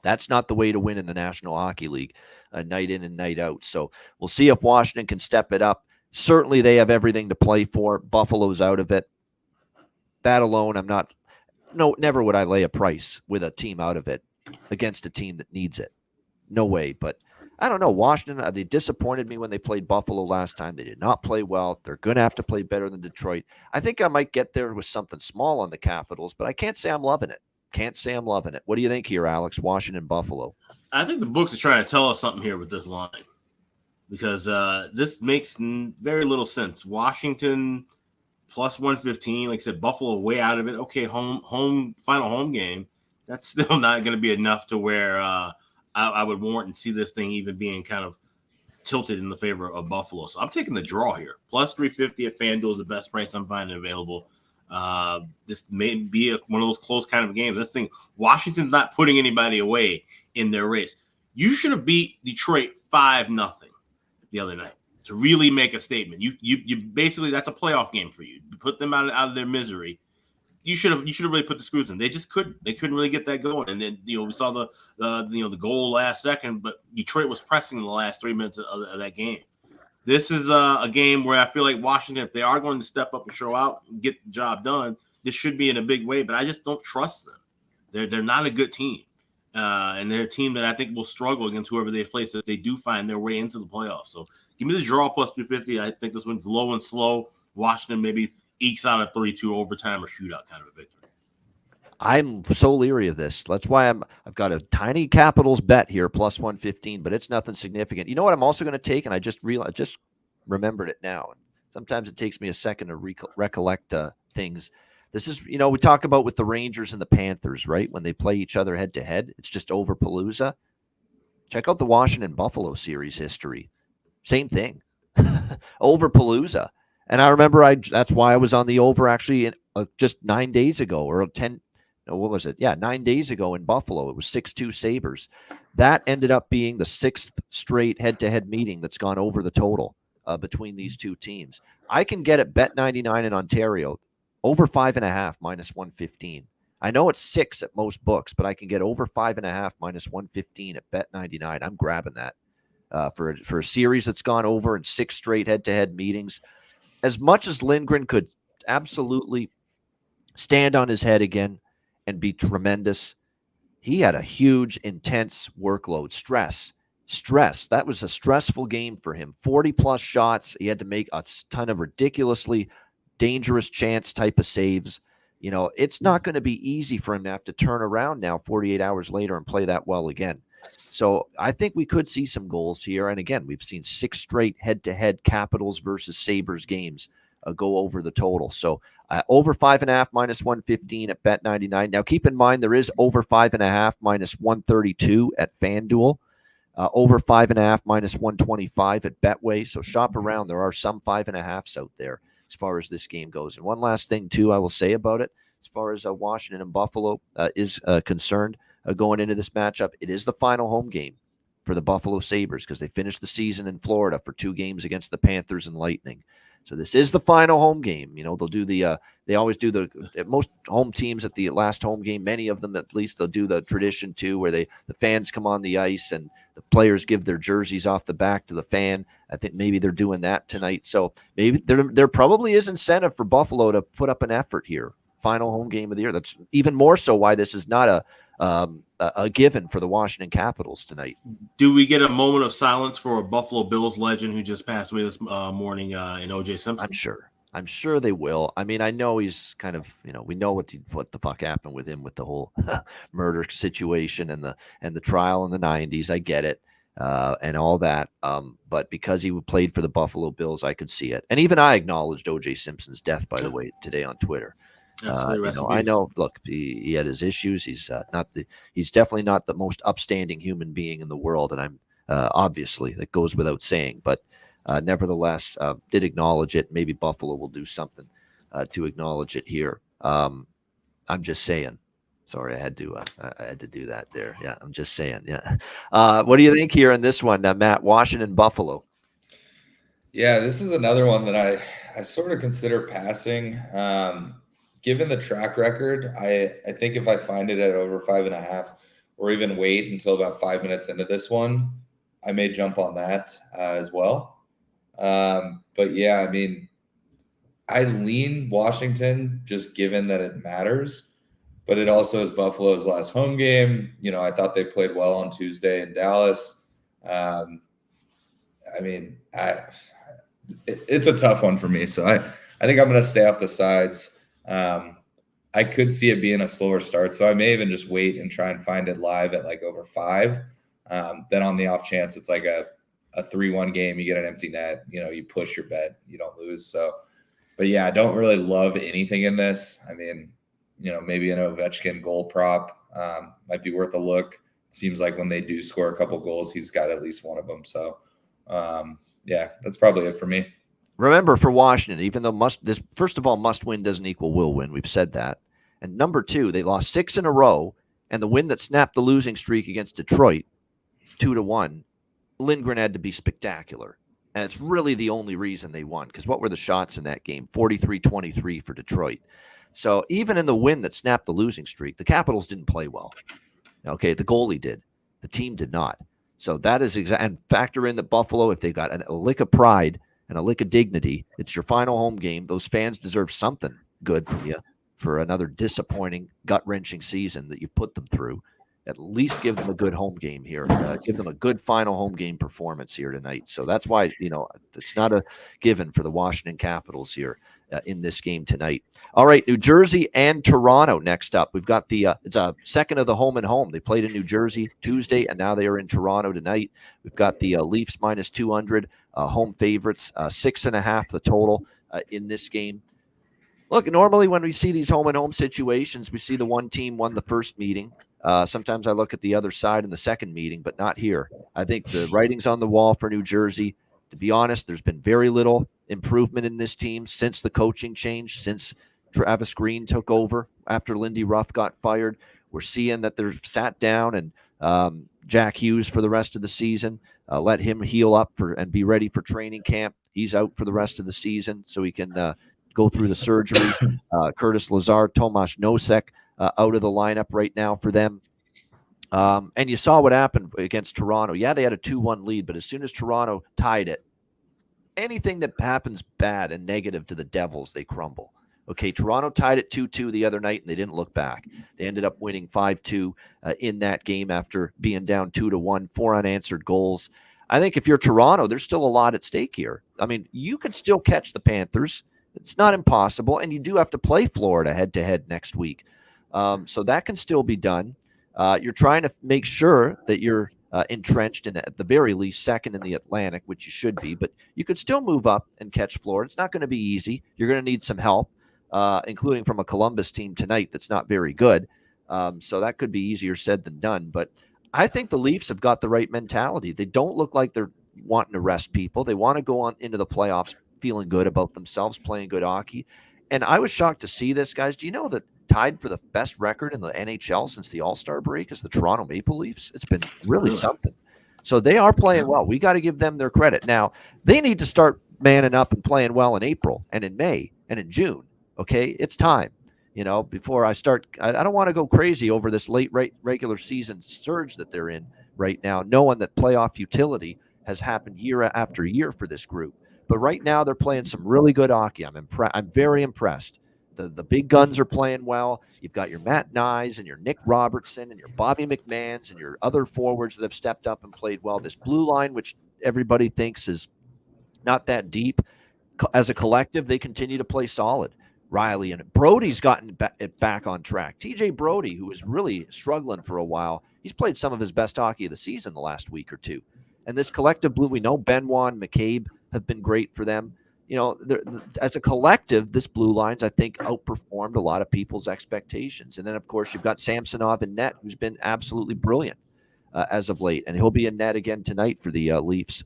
That's not the way to win in the National Hockey League, night in and night out. So we'll see if Washington can step it up. Certainly they have everything to play for. Buffalo's out of it. That alone, never would I lay a price with a team out of it against a team that needs it. No way. But I don't know. Washington, they disappointed me when they played Buffalo last time. They did not play well. They're going to have to play better than Detroit. I think I might get there with something small on the Capitals, but I can't say I'm loving it. What do you think here, Alex? Washington, Buffalo. I think the books are trying to tell us something here with this line because this makes very little sense. Washington plus 115, like I said, Buffalo way out of it. Okay, final home game. That's still not going to be enough to where I would warrant and see this thing even being kind of tilted in the favor of Buffalo. So I'm taking the draw here. Plus 350 at FanDuel is the best price I'm finding available. This may be one of those close kind of games. This thing, Washington's not putting anybody away in their race. You should have beat Detroit 5-0 the other night to really make a statement. You basically, that's a playoff game for you. You put them out of their misery. You should have really put the screws in. They just couldn't. They couldn't really get that going. And then we saw the goal last second, but Detroit was pressing in the last 3 minutes of that game. This is a game where I feel like Washington, if they are going to step up and show out and get the job done, this should be in a big way. But I just don't trust them. They're not a good team. and they're a team that I think will struggle against whoever they face if they do find their way into the playoffs. So give me the draw plus 250. I think this one's low and slow. Washington maybe ekes out a 3-2 overtime or shootout kind of a victory. I'm so leery of this. That's why I've got a tiny Capitals bet here, plus 115, but it's nothing significant. You know what I'm also going to take, and I just remembered it now. Sometimes it takes me a second to recollect things. This is, we talk about with the Rangers and the Panthers, right? When they play each other head to head, it's just over Palooza. Check out the Washington Buffalo series history. Same thing. Over Palooza. And I remember that's why I was on the over actually just 9 days ago or 10. No, what was it? Yeah, 9 days ago in Buffalo. It was 6-2 Sabres. That ended up being the sixth straight head-to-head meeting that's gone over the total between these two teams. I can get at Bet99 in Ontario over 5.5 minus 115. I know it's 6 at most books, but I can get over 5.5 minus 115 at Bet99. I'm grabbing that for a series that's gone over in 6 straight head-to-head meetings. As much as Lindgren could absolutely stand on his head again and be tremendous, he had a huge, intense workload. Stress. That was a stressful game for him. 40-plus shots. He had to make a ton of ridiculously dangerous chance type of saves. It's not going to be easy for him to have to turn around now 48 hours later and play that well again. So I think we could see some goals here. And again, we've seen 6 straight head-to-head Capitals versus Sabres games go over the total. So over 5.5 minus 115 at Bet99. Now keep in mind there is over 5.5 minus 132 at FanDuel. Over 5.5 minus 125 at Betway. So shop around. There are some 5.5s out there as far as this game goes. And one last thing too I will say about it, as far as Washington and Buffalo is concerned going into this matchup, it is the final home game for the Buffalo Sabres because they finished the season in Florida for 2 games against the Panthers and Lightning. So this is the final home game. They'll do they always do most home teams at the last home game, many of them at least, they'll do the tradition too, where the fans come on the ice and the players give their jerseys off the back to the fan. I think maybe they're doing that tonight. So maybe there probably is incentive for Buffalo to put up an effort here. Final home game of the year. That's even more so why this is not a given for the Washington Capitals tonight. Do we get a moment of silence for a Buffalo Bills legend who just passed away this morning in O.J. Simpson? I'm sure they will. I mean, I know he's kind of, we know what the fuck happened with him with the whole murder situation and the trial in the 90s. I get it. And all that. But because he played for the Buffalo Bills, I could see it. And even I acknowledged O.J. Simpson's death, by the way, today on Twitter. I know. Look, he had his issues. He's definitely not the most upstanding human being in the world, and I'm obviously that goes without saying. But nevertheless, did acknowledge it. Maybe Buffalo will do something to acknowledge it here. I'm just saying. Sorry, I had to do that there. Yeah, I'm just saying. Yeah. What do you think here in this one, Matt? Washington, Buffalo. Yeah, this is another one that I sort of consider passing. Given the track record, I think if I find it at over 5.5 or even wait until about 5 minutes into this one, I may jump on that as well. But yeah, I mean, I lean Washington just given that it matters, but it also is Buffalo's last home game. I thought they played well on Tuesday in Dallas. I mean, it's a tough one for me. So I think I'm going to stay off the sides. I could see it being a slower start, so I may even just wait and try and find it live at like over 5. Then on the off chance it's like a 3-1 game, you get an empty net, you push your bet, you don't lose. So, but yeah, I don't really love anything in this. I mean, maybe an Ovechkin goal prop might be worth a look. It seems like when they do score a couple goals, he's got at least one of them. So, yeah, that's probably it for me. Remember, for Washington, even though first of all, must win doesn't equal will win. We've said that. And number 2, they lost 6 in a row, and the win that snapped the losing streak against Detroit, 2-1, Lindgren had to be spectacular. And it's really the only reason they won, because what were the shots in that game? 43-23 for Detroit. So even in the win that snapped the losing streak, the Capitals didn't play well. Okay, the goalie did. The team did not. So that is and factor in that Buffalo, if they got a lick of pride and a lick of dignity, it's your final home game. Those fans deserve something good from you for another disappointing, gut-wrenching season that you put them through. at least give them a good home game here. Give them a good final home game performance here tonight. So that's why, it's not a given for the Washington Capitals here in this game tonight. All right, New Jersey and Toronto next up. We've got it's a second of the home and home. They played in New Jersey Tuesday, and now they are in Toronto tonight. We've got the Leafs minus 200, home favorites, 6.5 the total in this game. Look, normally when we see these home and home situations, we see the one team won the first meeting. Sometimes I look at the other side in the second meeting, but not here. I think the writing's on the wall for New Jersey. To be honest, there's been very little improvement in this team since the coaching change, since Travis Green took over after Lindy Ruff got fired. We're seeing that they're sat down and Jack Hughes for the rest of the season. Let him heal up and be ready for training camp. He's out for the rest of the season so he can go through the surgery. Curtis Lazar, Tomas Nosek out of the lineup right now for them. And you saw what happened against Toronto. Yeah, they had a 2-1 lead, but as soon as Toronto tied it, anything that happens bad and negative to the Devils, they crumble. Okay, Toronto tied it 2-2 the other night, and they didn't look back. They ended up winning 5-2 in that game after being down 2-1, 4 unanswered goals. I think if you're Toronto, there's still a lot at stake here. I mean, you could still catch the Panthers. It's not impossible, and you do have to play Florida head-to-head next week. So that can still be done. You're trying to make sure that you're entrenched in, at the very least, second in the Atlantic, which you should be, but you could still move up and catch Florida. It's not going to be easy. You're going to need some help, including from a Columbus team tonight that's not very good. So that could be easier said than done. But I think the Leafs have got the right mentality. They don't look like they're wanting to rest people. They want to go on into the playoffs feeling good about themselves, playing good hockey. And I was shocked to see this, guys. Do you know that tied for the best record in the NHL since the All-Star break is the Toronto Maple Leafs? It's been really something. So they are playing well. We got to give them their credit. Now, they need to start manning up and playing well in April and in May and in June. Okay, it's time. Before I start, I don't want to go crazy over this late regular season surge that they're in right now, knowing that playoff futility has happened year after year for this group. But right now they're playing some really good hockey. I'm very impressed. The big guns are playing well. You've got your Matt Nyes and your Nick Robertson and your Bobby McMahons and your other forwards that have stepped up and played well. This blue line, which everybody thinks is not that deep, as a collective, they continue to play solid. Riley and Brody's gotten it back on track. TJ Brody, who was really struggling for a while, he's played some of his best hockey of the season the last week or two. And this collective blue, we know Benoit and McCabe have been great for them. As a collective, this blue line's, I think, outperformed a lot of people's expectations. And then, of course, you've got Samsonov in net, who's been absolutely brilliant as of late. And he'll be in net again tonight for the Leafs.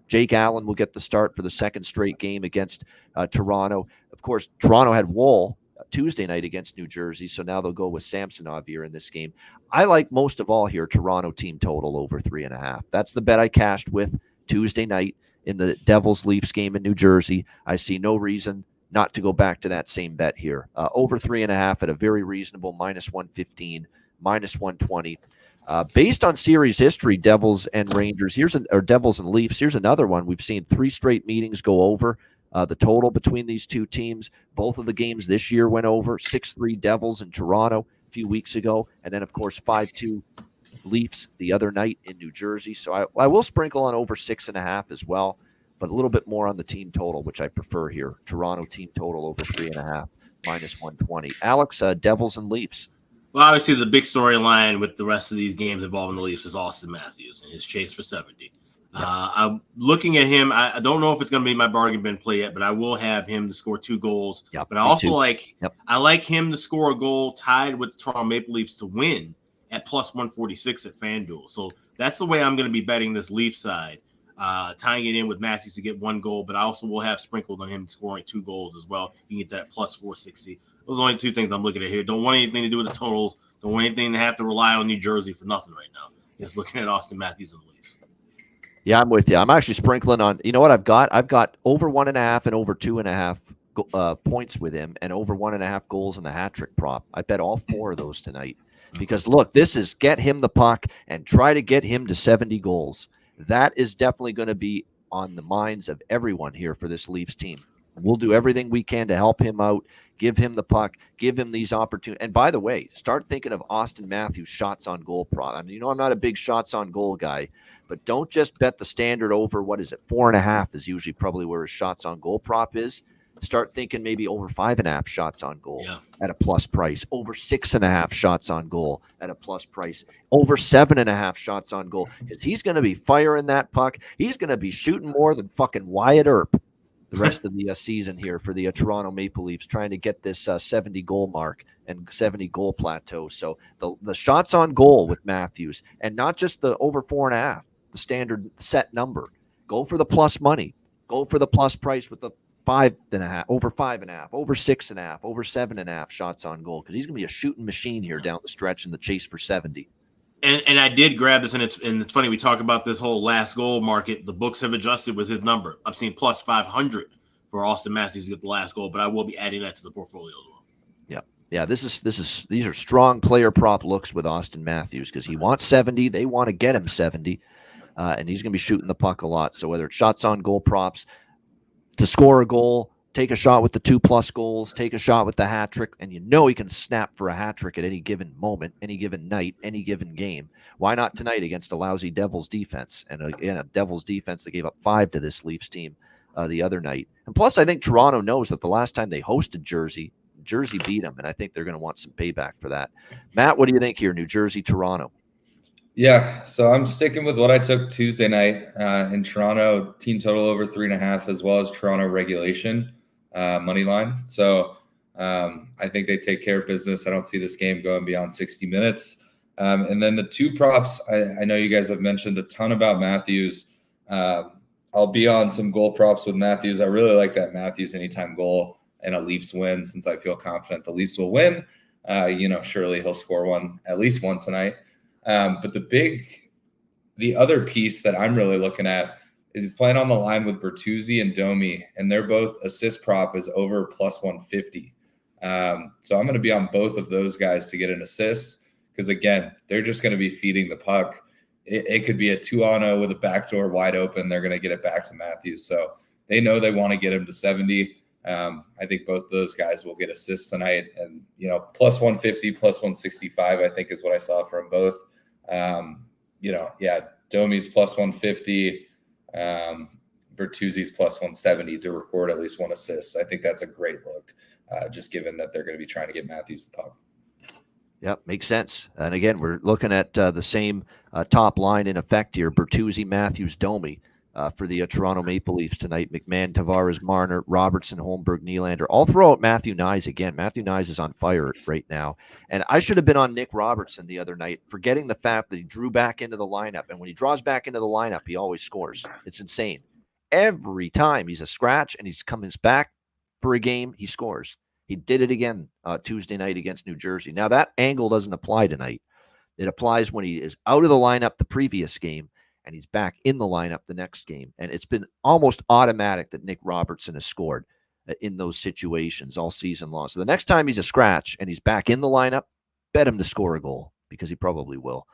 Jake Allen will get the start for the second straight game against Toronto. Of course, Toronto had Woll Tuesday night against New Jersey, so now they'll go with Samsonov here in this game. I like most of all here Toronto team total over 3.5. That's the bet I cashed with Tuesday night in the Devils-Leafs game in New Jersey. I see no reason not to go back to that same bet here. Over 3.5 at a very reasonable -115, -120. Based on series history, Devils and Rangers, Devils and Leafs, here's another one. We've seen 3 straight meetings go over the total between these two teams. Both of the games this year went over. 6-3 Devils in Toronto a few weeks ago. And then, of course, 5-2 Leafs the other night in New Jersey. So I will sprinkle on over 6.5 as well, but a little bit more on the team total, which I prefer here. Toronto team total over 3.5, -120. Alex, Devils and Leafs. Well, obviously the big storyline with the rest of these games involving the Leafs is Austin Matthews and his chase for 70. I'm looking at him. I don't know if it's going to be my bargain bin play yet, but I will have him to score 2 goals. Yep, but I also I like him to score a goal tied with the Toronto Maple Leafs to win at +146 at FanDuel. So that's the way I'm going to be betting this Leafs side, tying it in with Matthews to get 1 goal, but I also will have sprinkled on him scoring 2 goals as well. You can get that at +460. Those are only 2 things I'm looking at here. Don't want anything to do with the totals. Don't want anything to have to rely on New Jersey for nothing right now. Just looking at Austin Matthews and the Leafs. Yeah, I'm with you. I'm actually sprinkling on, you know what I've got? I've got over 1.5 and over 2.5 points with him and over 1.5 goals in the hat trick prop. I bet all 4 of those tonight. Because, look, this is get him the puck and try to get him to 70 goals. That is definitely going to be on the minds of everyone here for this Leafs team. We'll do everything we can to help him out, Give him the puck. Give him these opportunities. And by the way, start thinking of Austin Matthews' shots on goal prop. I mean, I'm not a big shots on goal guy, but don't just bet the standard over, 4.5 is usually probably where his shots on goal prop is. Start thinking maybe over 5.5 shots on goal at a plus price, over 6.5 shots on goal at a plus price, over 7.5 shots on goal, because he's going to be firing that puck. He's going to be shooting more than fucking Wyatt Earp the rest of the season here for the Toronto Maple Leafs, trying to get this 70 goal mark and 70 goal plateau. So the shots on goal with Matthews, and not just the over 4.5, the standard set number. Go for the plus money. Go for the plus price with the 5.5, over 5.5, over 6.5, over 7.5 shots on goal, because he's going to be a shooting machine here down the stretch in the chase for 70. And I did grab this, and it's funny, we talk about this whole last goal market. The books have adjusted with his number. I've seen plus 500 for Austin Matthews to get the last goal, but I will be adding that to the portfolio as well. Yeah. These are strong player prop looks with Austin Matthews, because he wants 70. They want to get him 70, and he's going to be shooting the puck a lot. So whether it's shots on goal props to score a goal, take a shot with the 2+ goals, take a shot with the hat trick, and he can snap for a hat trick at any given moment, any given night, any given game. Why not tonight against a lousy Devils defense? And again, a Devils defense that gave up 5 to this Leafs team the other night. And plus, I think Toronto knows that the last time they hosted Jersey beat them, and I think they're going to want some payback for that. Matt, what do you think here, New Jersey, Toronto? Yeah, so I'm sticking with what I took Tuesday night in Toronto, team total over 3.5, as well as Toronto regulation money line. So I think they take care of business. I don't see this game going beyond 60 minutes. And then the 2 props, I know you guys have mentioned a ton about Matthews. I'll be on some goal props with Matthews. I really like that Matthews anytime goal and a Leafs win, since I feel confident the Leafs will win. Surely he'll score at least one tonight. But the other piece that I'm really looking at is he's playing on the line with Bertuzzi and Domi, and they're both assist prop is over plus 150. So I'm going to be on both of those guys to get an assist, because again, they're just going to be feeding the puck. It could be a 2-on-0 with a backdoor wide open. They're going to get it back to Matthews. So they know they want to get him to 70. I think both of those guys will get assists tonight, and plus 150, plus 165, I think is what I saw from both. Domi's plus 150, Bertuzzi's plus 170 to record at least one assist. I think that's a great look, just given that they're going to be trying to get Matthews the puck. Yep, makes sense. And again, we're looking at the same top line in effect here: Bertuzzi, Matthews, Domi for the Toronto Maple Leafs tonight. McMahon, Tavares, Marner, Robertson, Holmberg, Nylander. All throw out Matthew Nyes again. Matthew Nyes is on fire right now. And I should have been on Nick Robertson the other night, forgetting the fact that he drew back into the lineup. And when he draws back into the lineup, he always scores. It's insane. Every time he's a scratch and he's coming back for a game, he scores. He did it again Tuesday night against New Jersey. Now, that angle doesn't apply tonight. It applies when he is out of the lineup the previous game and he's back in the lineup the next game. And it's been almost automatic that Nick Robertson has scored in those situations all season long. So the next time he's a scratch and he's back in the lineup, bet him to score a goal, because he probably will.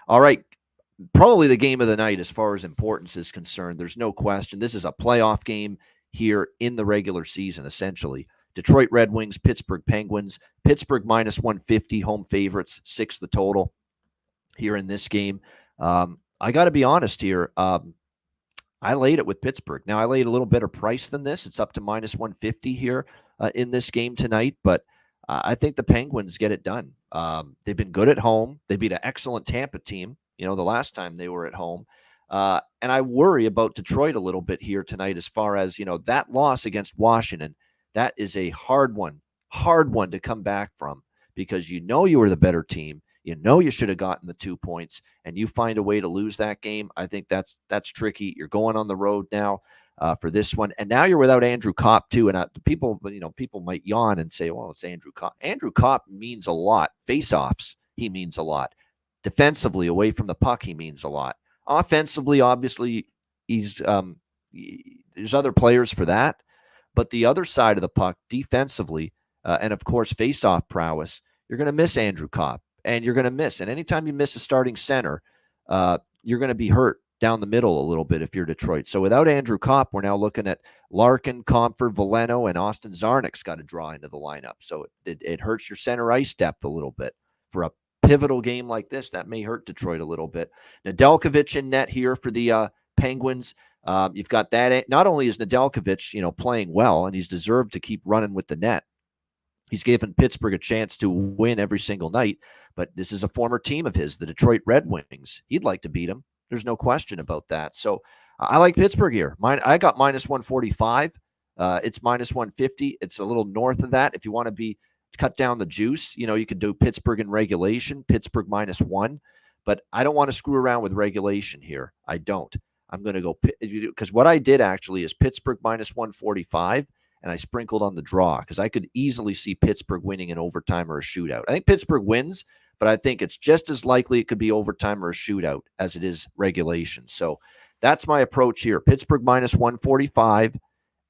All right. Probably the game of the night as far as importance is concerned. There's no question. This is a playoff game here in the regular season, essentially. Detroit Red Wings, Pittsburgh Penguins. Pittsburgh minus 150, home favorites, 6 the total here in this game. I got to be honest here. I laid it with Pittsburgh. Now, I laid a little better price than this. It's up to minus 150 here in this game tonight, but I think the Penguins get it done. They've been good at home. They beat an excellent Tampa team, the last time they were at home. And I worry about Detroit a little bit here tonight as far as, that loss against Washington. That is a hard one to come back from, because you were the better team. You should have gotten the 2 points, and you find a way to lose that game. I think that's tricky. You're going on the road now for this one, and now you're without Andrew Kopp too. And people might yawn and say, "Well, it's Andrew Kopp." Andrew Kopp means a lot. Face-offs, he means a lot. Defensively, away from the puck, he means a lot. Offensively, obviously, there's other players for that. But the other side of the puck, defensively, and of course, face-off prowess, you're going to miss Andrew Kopp, and you're going to miss. And anytime you miss a starting center, you're going to be hurt down the middle a little bit if you're Detroit. So without Andrew Kopp, we're now looking at Larkin, Comfort, Veleno, and Austin Zarnik's got to draw into the lineup. So it hurts your center ice depth a little bit. For a pivotal game like this, that may hurt Detroit a little bit. Nedeljkovic in net here for the Penguins. You've got that. Not only is Nedeljkovic, playing well, and he's deserved to keep running with the net. He's given Pittsburgh a chance to win every single night, but this is a former team of his, the Detroit Red Wings. He'd like to beat them. There's no question about that. So I like Pittsburgh here. I got minus 145. It's minus 150. It's a little north of that. If you want to cut down the juice, you could do Pittsburgh in regulation, Pittsburgh -1, but I don't want to screw around with regulation here. I don't. I'm going to go, because what I did actually is Pittsburgh minus 145. And I sprinkled on the draw because I could easily see Pittsburgh winning in overtime or a shootout. I think Pittsburgh wins, but I think it's just as likely it could be overtime or a shootout as it is regulation. So that's my approach here. Pittsburgh minus 145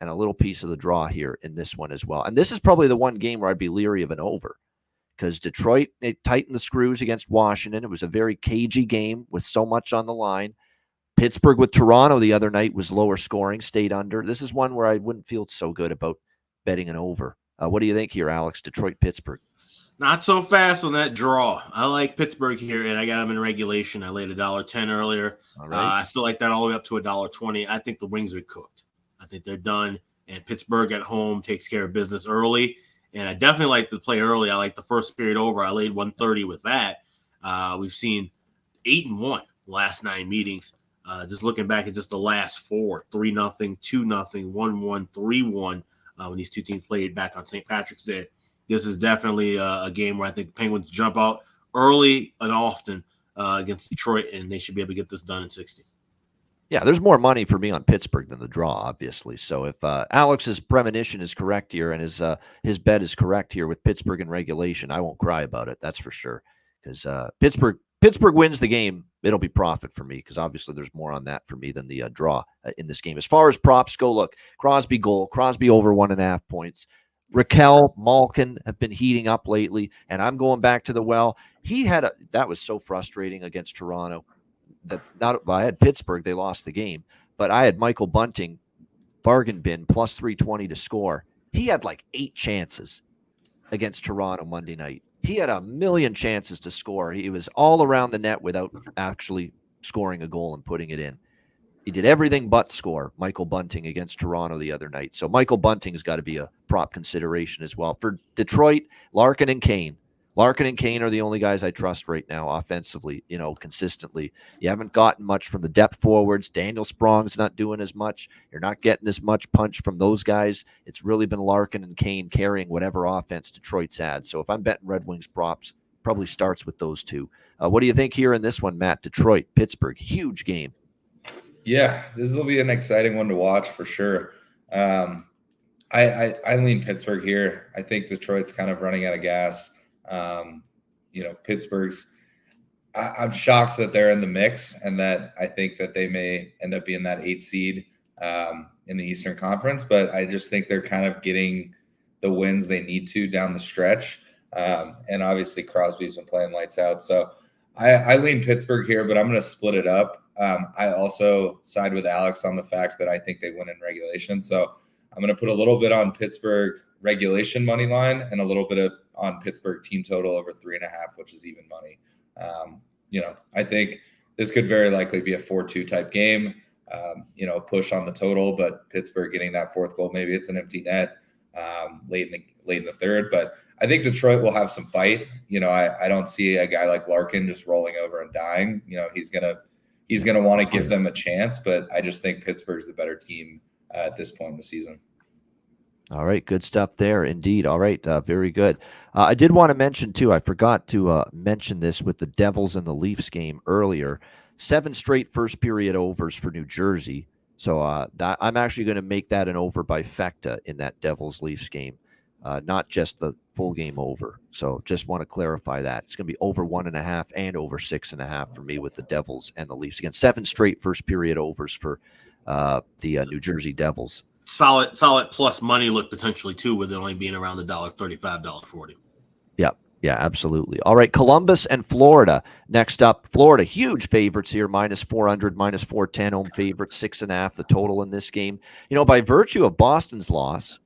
and a little piece of the draw here in this one as well. And this is probably the one game where I'd be leery of an over because Detroit, they tightened the screws against Washington. It was a very cagey game with so much on the line. Pittsburgh with Toronto the other night was lower scoring, stayed under. This is one where I wouldn't feel so good about betting an over. What do you think here, Alex? Detroit, Pittsburgh. Not so fast on that draw. I like Pittsburgh here, and I got them in regulation. I laid $1.10 earlier. All right. I still like that all the way up to $1.20. I think the Wings are cooked. I think they're done, and Pittsburgh at home takes care of business early. And I definitely like to play early. I like the first period over. I laid 130 with that. We've seen 8-1 last 9 meetings. Just looking back at just the last 4, 3-0, 2-0, 1-1, 3-1, when these two teams played back on St. Patrick's Day. This is definitely a game where I think the Penguins jump out early and often against Detroit, and they should be able to get this done in 60. Yeah, there's more money for me on Pittsburgh than the draw, obviously. So if Alex's premonition is correct here and his bet is correct here with Pittsburgh in regulation, I won't cry about it. That's for sure. Because Pittsburgh wins the game, it'll be profit for me because obviously there's more on that for me than the draw in this game. As far as props go, look, Crosby goal, Crosby over 1.5 points. Raquel, Malkin have been heating up lately, and I'm going back to the well. That was so frustrating against Toronto. I had Pittsburgh, they lost the game, but I had Michael Bunting, bargain bin, plus 320 to score. He had like 8 chances against Toronto Monday night. He had a million chances to score. He was all around the net without actually scoring a goal and putting it in. He did everything but score, Michael Bunting against Toronto the other night. So Michael Bunting's got to be a prop consideration as well. For Detroit, Larkin and Kane. Larkin and Kane are the only guys I trust right now offensively, consistently. You haven't gotten much from the depth forwards. Daniel Sprong's not doing as much. You're not getting as much punch from those guys. It's really been Larkin and Kane carrying whatever offense Detroit's had. So if I'm betting Red Wings props, probably starts with those two. What do you think here in this one, Matt? Detroit, Pittsburgh, huge game. Yeah, this will be an exciting one to watch for sure. I lean Pittsburgh here. I think Detroit's kind of running out of gas. Pittsburgh's, I'm shocked that they're in the mix and that I think that they may end up being that 8 seed in the Eastern Conference, but I just think they're kind of getting the wins they need to down the stretch. And obviously Crosby's been playing lights out. So I lean Pittsburgh here, but I'm going to split it up. I also side with Alex on the fact that I think they win in regulation. So I'm going to put a little bit on Pittsburgh regulation money line and a little bit on Pittsburgh team total over 3.5, which is even money. I think this could very likely be a 4-2 type game, push on the total, but Pittsburgh getting that 4th goal, maybe it's an empty net late in the third, but I think Detroit will have some fight. I don't see a guy like Larkin just rolling over and dying. He's going to want to give them a chance, but I just think Pittsburgh's the better team at this point in the season. All right, good stuff there, indeed. All right, very good. I did want to mention, too, I forgot to mention this with the Devils and the Leafs game earlier. 7 straight first-period overs for New Jersey. So I'm actually going to make that an over by Fecta in that Devils-Leafs game, not just the full game over. So just want to clarify that. It's going to be over 1.5 and over 6.5 for me with the Devils and the Leafs. Again, 7 straight first-period overs for the New Jersey Devils. Solid plus money look potentially too, with it only being around $1.35, $1.40. Yeah, absolutely. All right, Columbus and Florida. Next up, Florida, huge favorites here, -400, -410, home favorites, 6.5, the total in this game. By virtue of Boston's loss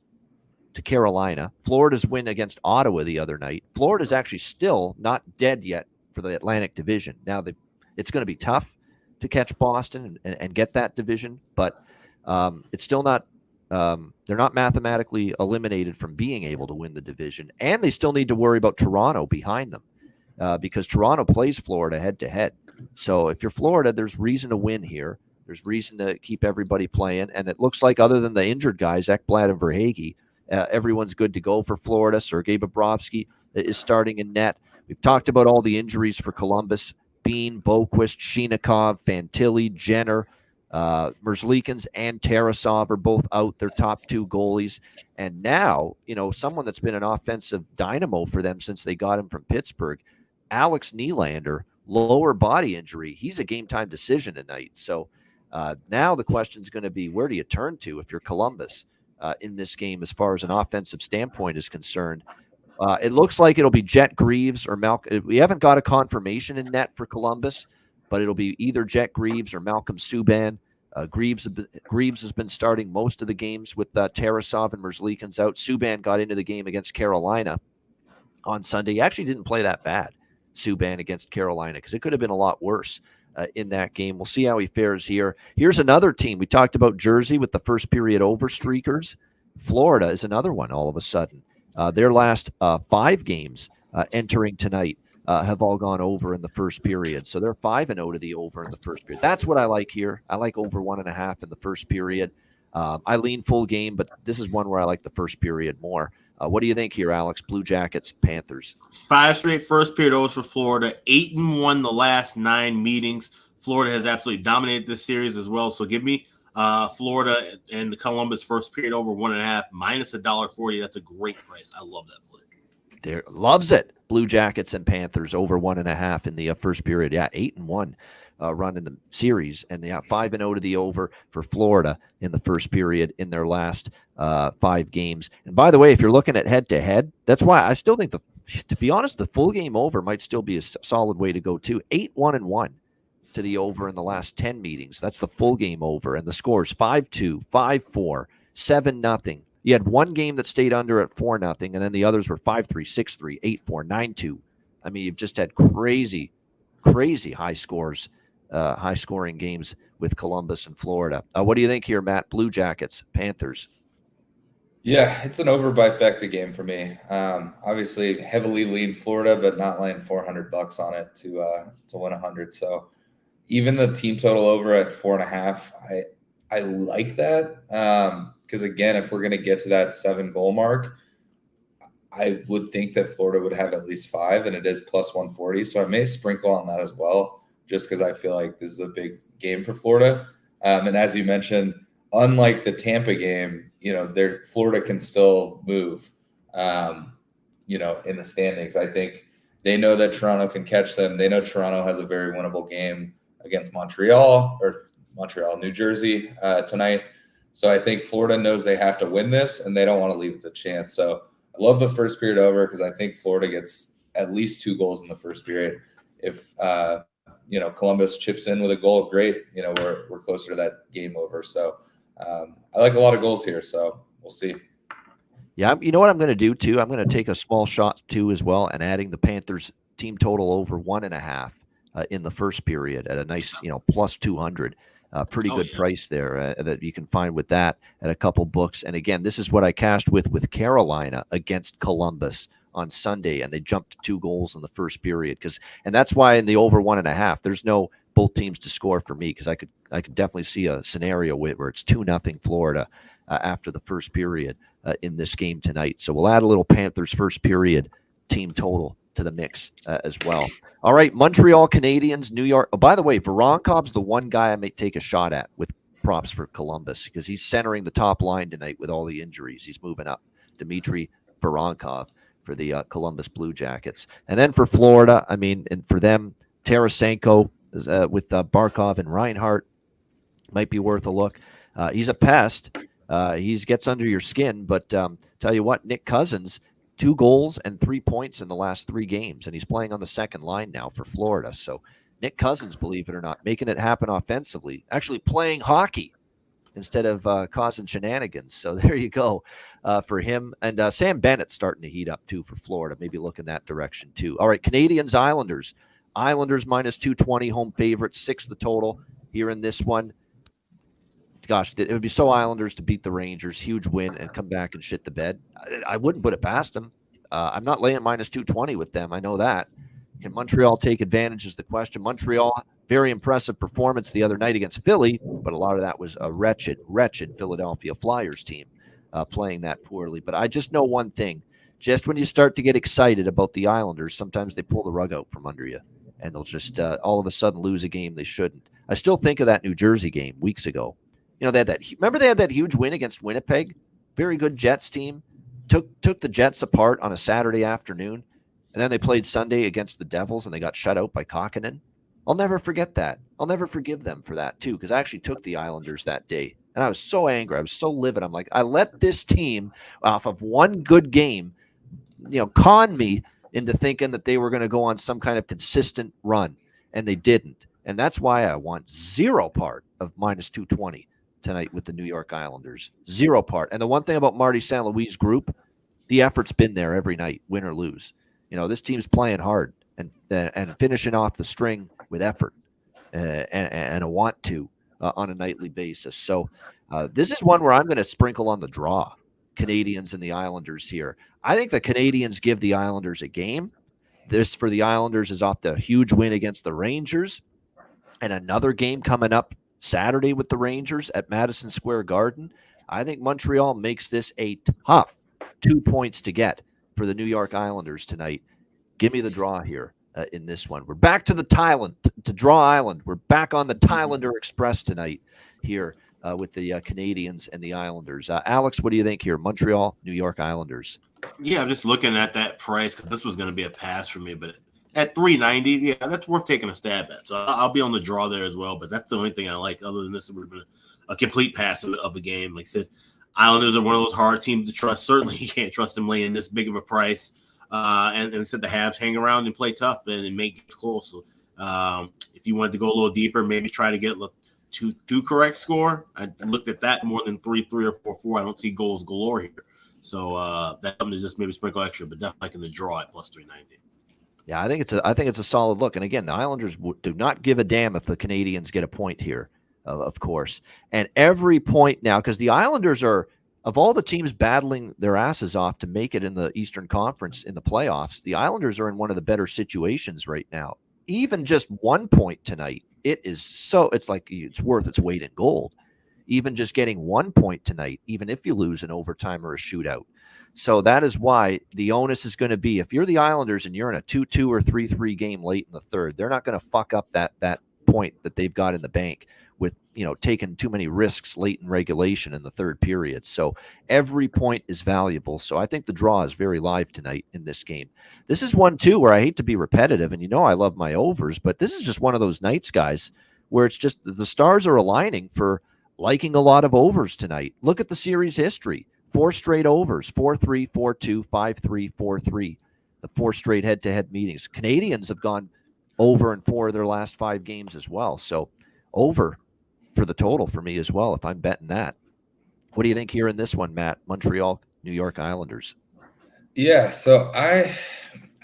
to Carolina, Florida's win against Ottawa the other night, Florida's actually still not dead yet for the Atlantic Division. Now, it's going to be tough to catch Boston and get that division, but it's still not. They're not mathematically eliminated from being able to win the division, and they still need to worry about Toronto behind them because Toronto plays Florida head-to-head. So if you're Florida, there's reason to win here. There's reason to keep everybody playing, and it looks like other than the injured guys, Ekblad and Verhaeghe, everyone's good to go for Florida. Sergei Bobrovsky is starting in net. We've talked about all the injuries for Columbus. Bean, Boquist, Shinikov, Fantilli, Jenner, Merzlikins and Tarasov are both out, their top two goalies. And now, someone that's been an offensive dynamo for them since they got him from Pittsburgh, Alex Nylander, lower body injury. He's a game-time decision tonight. So now the question is going to be, where do you turn to if you're Columbus in this game as far as an offensive standpoint is concerned? It looks like it'll be Jet Greaves or Malcolm. We haven't got a confirmation in net for Columbus, but it'll be either Jet Greaves or Malcolm Subban. Greaves has been starting most of the games with Tarasov and Merzlikins out. Subban got into the game against Carolina on Sunday. He actually didn't play that bad, Subban against Carolina, because it could have been a lot worse in that game. We'll see how he fares here. Here's another team. We talked about Jersey with the first period over streakers. Florida is another one all of a sudden. Their last 5 games entering tonight have all gone over in the first period. So they're 5-0 to the over in the first period. That's what I like here. I like over 1.5 in the first period. I lean full game, but this is one where I like the first period more. What do you think here, Alex? Blue Jackets, Panthers. 5 straight first period overs for Florida. 8-1 the last 9 meetings. Florida has absolutely dominated this series as well. So give me Florida and the Columbus first period over 1.5 minus $1.40. That's a great price. I love that play. There, loves it. Blue Jackets and Panthers over 1.5 in the first period. Yeah, 8-1 run in the series, and 5-0 to the over for Florida in the first period in their last 5 games. And by the way, if you're looking at head-to-head, that's why I still think to be honest, the full game over might still be a solid way to go too. 8-1-1 to the over in the last 10 meetings. That's the full game over, and the scores 5-2, 5-4, 7-0. You had one game that stayed under at 4-0, and then the others were 5-3, 6-3, 8-4, 9-2. I mean, you've just had crazy high scores, high-scoring games with Columbus and Florida. What do you think here, Matt? Blue Jackets, Panthers. Yeah, it's an over-by-fecta game for me. Obviously, heavily lean Florida, but not laying $400 on it to win 100. So even the team total over at 4.5, I like that. Because, again, if we're going to get to that 7-goal mark, I would think that Florida would have at least 5, and it is plus 140. So I may sprinkle on that as well, just because I feel like this is a big game for Florida. And as you mentioned, unlike the Tampa game, Florida can still move, in the standings. I think they know that Toronto can catch them. They know Toronto has a very winnable game against New Jersey tonight. So I think Florida knows they have to win this, and they don't want to leave it to chance. So I love the first period over because I think Florida gets at least 2 goals in the first period. If Columbus chips in with a goal, great. We're closer to that game over. So I like a lot of goals here. So we'll see. Yeah, you know what I'm going to do too? I'm going to take a small shot too as well, and adding the Panthers team total over 1.5 in the first period at a nice plus 200. Pretty good price there that you can find with that at a couple books. And again, this is what I cashed with Carolina against Columbus on Sunday, and they jumped 2 goals in the first period. And that's why in the over 1.5, there's no both teams to score for me, because I could definitely see a scenario where it's 2-0 Florida after the first period in this game tonight. So we'll add a little Panthers first period team total to the mix as well. All right, Montreal Canadiens, New York. Oh, by the way, Voronkov's the one guy I may take a shot at with props for Columbus, because he's centering the top line tonight with all the injuries. He's moving up. Dmitry Voronkov for the Columbus Blue Jackets. And then for Florida, and for them, Tarasenko with Barkov and Reinhart might be worth a look. He's a pest. He gets under your skin, but tell you what, Nick Cousins 2 goals and 3 points in the last 3 games, and he's playing on the second line now for Florida. So Nick Cousins, believe it or not, making it happen offensively, actually playing hockey instead of causing shenanigans. So there you go for him. And Sam Bennett's starting to heat up too for Florida, maybe look in that direction too. All right, Canadians, Islanders. Islanders minus 220, home favorite, 6 the total here in this one. Gosh, it would be so Islanders to beat the Rangers, huge win, and come back and shit the bed. I wouldn't put it past them. I'm not laying minus 220 with them. I know that. Can Montreal take advantage is the question. Montreal, very impressive performance the other night against Philly, but a lot of that was a wretched Philadelphia Flyers team playing that poorly. But I just know one thing. Just when you start to get excited about the Islanders, sometimes they pull the rug out from under you, and they'll just all of a sudden lose a game they shouldn't. I still think of that New Jersey game weeks ago. You know, remember they had that huge win against Winnipeg? Very good Jets team. Took the Jets apart on a Saturday afternoon, and then they played Sunday against the Devils, and they got shut out by Kokkonen. I'll never forget that. I'll never forgive them for that, too, because I actually took the Islanders that day, and I was so angry. I was so livid. I'm like, I let this team, off of one good game, con me into thinking that they were going to go on some kind of consistent run, and they didn't. And that's why I want 0 part of minus 220 tonight with the New York Islanders. 0 part. And the one thing about Marty St. Louis' group, the effort's been there every night, win or lose. This team's playing hard and finishing off the string with effort and a want to on a nightly basis. So this is one where I'm going to sprinkle on the draw, Canadians and the Islanders here. I think the Canadians give the Islanders a game. This for the Islanders is off the huge win against the Rangers, and another game coming up Saturday with the Rangers at Madison Square Garden. I think Montreal makes this a tough 2 points to get for the New York Islanders tonight. Give me the draw here in this one. We're back to the to Draw Island. We're back on the Thailander Express tonight here with the Canadians and the Islanders. Alex, what do you think here? Montreal, New York Islanders. Yeah, I'm just looking at that price because this was going to be a pass for me, but at $3.90, yeah, that's worth taking a stab at. So I'll be on the draw there as well. But that's the only thing I like. Other than this, it would have been a complete pass of a game. Like I said, Islanders are one of those hard teams to trust. Certainly, you can't trust them laying this big of a price. And said the Habs hang around and play tough and make it close. So if you wanted to go a little deeper, maybe try to get a two correct score. I looked at that more than 3-3 or 4-4. I don't see goals galore here. So that's something to just maybe sprinkle extra, but definitely liking the draw at plus 390. Yeah, I think it's a solid look. And again, the Islanders do not give a damn if the Canadians get a point here, of course. And every point now, because the Islanders are, of all the teams battling their asses off to make it in the Eastern Conference in the playoffs, the Islanders are in one of the better situations right now. Even just 1 point tonight, it's like it's worth its weight in gold. Even just getting 1 point tonight, even if you lose an overtime or a shootout. So that is why the onus is going to be, if you're the Islanders and you're in a 2-2 or 3-3 game late in the third, they're not going to fuck up that point that they've got in the bank with, taking too many risks late in regulation in the third period. So every point is valuable. So I think the draw is very live tonight in this game. This is one, too, where I hate to be repetitive, and I love my overs, but this is just one of those nights, guys, where it's just the stars are aligning for liking a lot of overs tonight. Look at the series history. 4 straight overs, 4-3, 4-2, 5-3, 4-3. The 4 straight head-to-head meetings. Canadians have gone over in 4 of their last 5 games as well. So over for the total for me as well, if I'm betting that. What do you think here in this one, Matt? Montreal, New York Islanders. Yeah, so I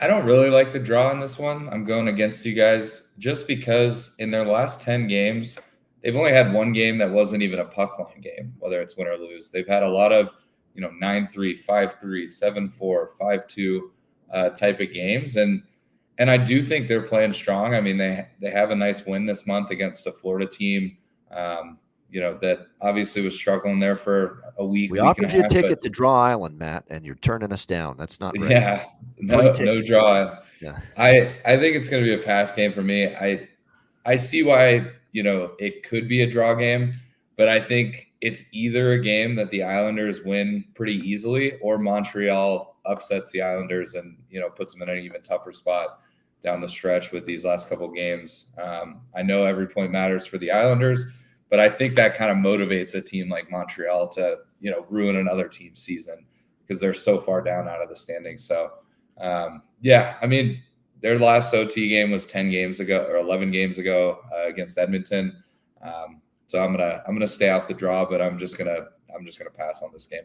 don't really like the draw in this one. I'm going against you guys just because in their last 10 games, they've only had 1 game that wasn't even a puck line game, whether it's win or lose. They've had a lot of 9-3, 5-3, 7-4, 5-2 type of games. And I do think they're playing strong. I mean, they have a nice win this month against a Florida team, that obviously was struggling there for a week. We offered you a ticket to Draw Island, Matt, and you're turning us down. That's not right. Yeah, no draw. Yeah. I think it's going to be a pass game for me. I see why, it could be a draw game, but I think it's either a game that the Islanders win pretty easily or Montreal upsets the Islanders and, puts them in an even tougher spot down the stretch with these last couple games. I know every point matters for the Islanders, but I think that kind of motivates a team like Montreal to, ruin another team's season because they're so far down out of the standings. So, yeah, I mean, their last OT game was 10 games ago or 11 games ago against Edmonton. So I'm gonna stay off the draw, but I'm just gonna pass on this game.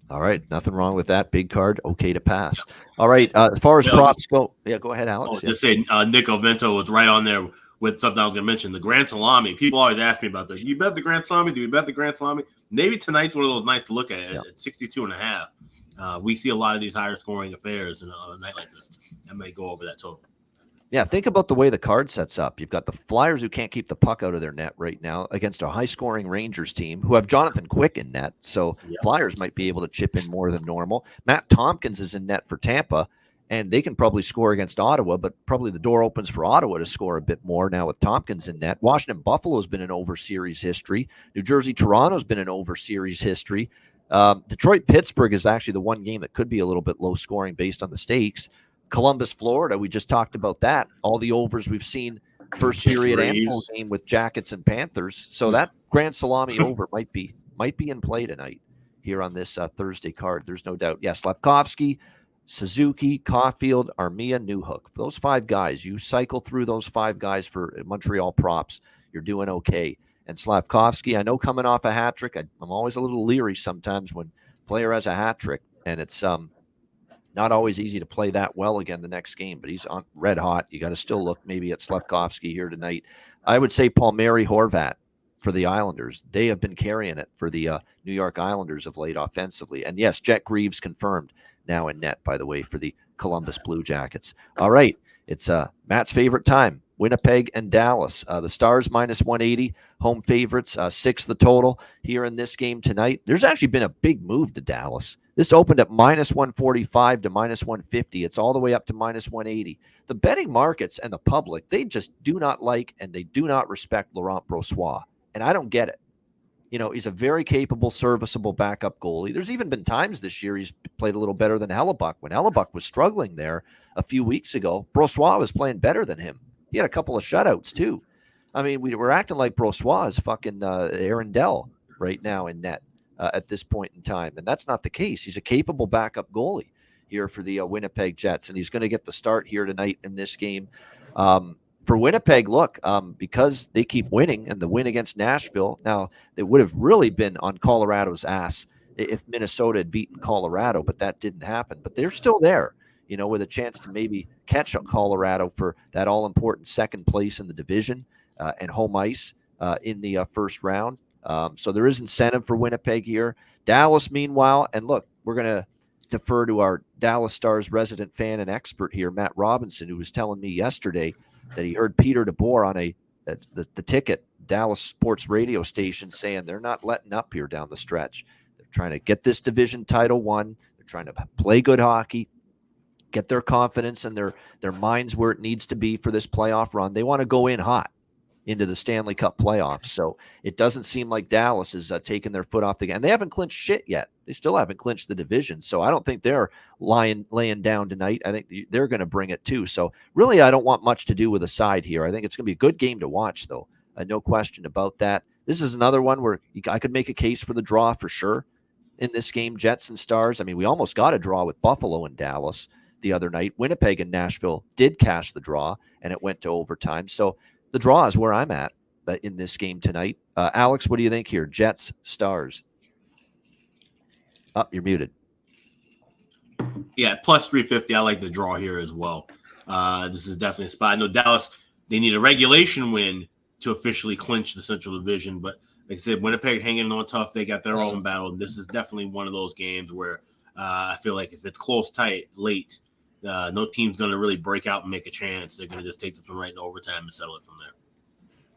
All right, nothing wrong with that. Big card, okay to pass. All right, as far as props go, go ahead, Alex. Just say Nick Ovento was right on there with something I was going to mention. The Grand Salami. People always ask me about this. You bet the Grand Salami? Do you bet the Grand Salami? Maybe tonight's one of those nights to look at at 62.5. We see a lot of these higher scoring affairs on a night like this. I may go over that total. Yeah, think about the way the card sets up. You've got the Flyers who can't keep the puck out of their net right now against a high-scoring Rangers team who have Jonathan Quick in net, so Flyers might be able to chip in more than normal. Matt Tompkins is in net for Tampa, and they can probably score against Ottawa, but probably the door opens for Ottawa to score a bit more now with Tompkins in net. Washington Buffalo's been an over-series history. New Jersey Toronto's been an over-series history. Detroit Pittsburgh is actually the one game that could be a little bit low-scoring based on the stakes. Columbus, Florida, we just talked about that. All the overs we've seen first period and full game with Jackets and Panthers. So that Grand Salami over might be in play tonight here on this Thursday card. There's no doubt. Yes, Slavkovsky, Suzuki, Caulfield, Armia, Newhook. Those five guys, you cycle through those five guys for Montreal props, you're doing okay. And Slavkovsky, I know coming off a hat trick, I'm always a little leery sometimes when a player has a hat trick, and it's not always easy to play that well again the next game, but he's on red hot. You got to still look maybe at Slavkovsky here tonight. I would say Palmieri Horvat for the Islanders. They have been carrying it for the New York Islanders of late offensively. And yes, Jet Greaves confirmed now in net, by the way, for the Columbus Blue Jackets. All right, it's Matt's favorite time. Winnipeg and Dallas. The Stars minus 180, home favorites, 6 the total here in this game tonight. There's actually been a big move to Dallas. This opened at minus 145 to minus 150. It's all the way up to minus 180. The betting markets and the public, they just do not like and they do not respect Laurent Brossoit. And I don't get it. You know, he's a very capable, serviceable backup goalie. There's even been times this year he's played a little better than Hellebuck. When Hellebuck was struggling there a few weeks ago, Brossoit was playing better than him. He had a couple of shutouts, too. I mean, we're acting like Brossoit is fucking Aaron Dell right now in net at this point in time. And that's not the case. He's a capable backup goalie here for the Winnipeg Jets, and he's going to get the start here tonight in this game. For Winnipeg, look, because they keep winning and the win against Nashville, now they would have really been on Colorado's ass if Minnesota had beaten Colorado, but that didn't happen. But they're still there, you know, with a chance to maybe catch up Colorado for that all-important second place in the division and home ice in the first round. So there is incentive for Winnipeg here. Dallas, meanwhile, and look, we're going to defer to our Dallas Stars resident fan and expert here, Matt Robinson, who was telling me yesterday that he heard Peter DeBoer on the ticket Dallas sports radio station saying they're not letting up here down the stretch. They're trying to get this division title won. They're trying to play good hockey, get their confidence and their minds where it needs to be for this playoff run. They want to go in hot into the Stanley Cup playoffs. So it doesn't seem like Dallas is taking their foot off the gas. And they haven't clinched shit yet. They still haven't clinched the division. So I don't think they're laying down tonight. I think they're going to bring it too. So really, I don't want much to do with a side here. I think it's going to be a good game to watch, though. No question about that. This is another one where I could make a case for the draw for sure in this game, Jets and Stars. I mean, we almost got a draw with Buffalo and Dallas the other night. Winnipeg and Nashville did cash the draw, and it went to overtime. So the draw is where I'm at in this game tonight. Alex, what do you think here? Jets, Stars. You're muted. Yeah, plus 350. I like the draw here as well. This is definitely a spot. I know Dallas, they need a regulation win to officially clinch the Central Division. But like I said, Winnipeg hanging on tough. They got their own battle. This is definitely one of those games where I feel like if it's close, tight, late, no team's going to really break out and make a chance. They're going to just take this one right into overtime and settle it from there.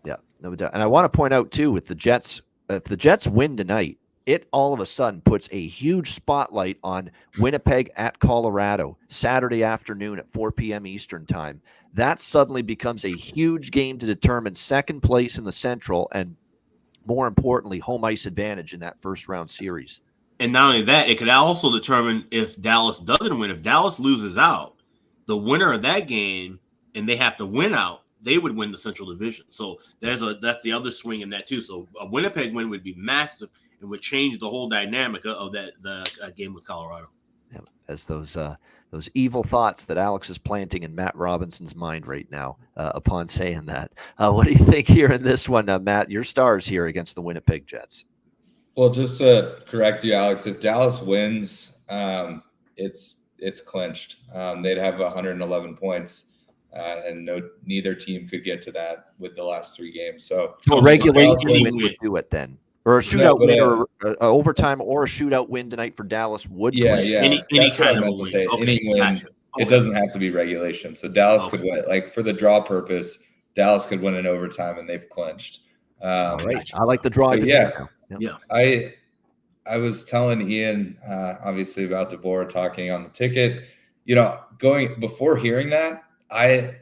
Yeah, no doubt. And I want to point out, too, with the Jets, if the Jets win tonight, it all of a sudden puts a huge spotlight on Winnipeg at Colorado Saturday afternoon at 4 p.m. Eastern time. That suddenly becomes a huge game to determine second place in the Central and, more importantly, home ice advantage in that first round series. And not only that, it could also determine if Dallas doesn't win. If Dallas loses out, the winner of that game, and they have to win out, they would win the Central Division. So that's the other swing in that too. So a Winnipeg win would be massive. and would change the whole dynamic of the game with Colorado. Yeah, as those evil thoughts that Alex is planting in Matt Robinson's mind right now upon saying that. What do you think here in this one, Matt? Your Stars here against the Winnipeg Jets. Well, just to correct you, Alex, if Dallas wins, it's clinched. They'd have 111 points, and neither team could get to that with the last 3 games. So a regulation win would do it then, or a shootout win, or overtime, or a shootout win tonight for Dallas would. Yeah, clinch. yeah. Any kind of to say. Okay, Any win. gotcha. It doesn't have to be regulation. So Dallas could win. Like for the draw purpose, Dallas could win in overtime, and they've clinched. All right. I like the draw. Yeah. Yeah. I was telling Ian, obviously, about DeBoer talking on the ticket. Before hearing that, I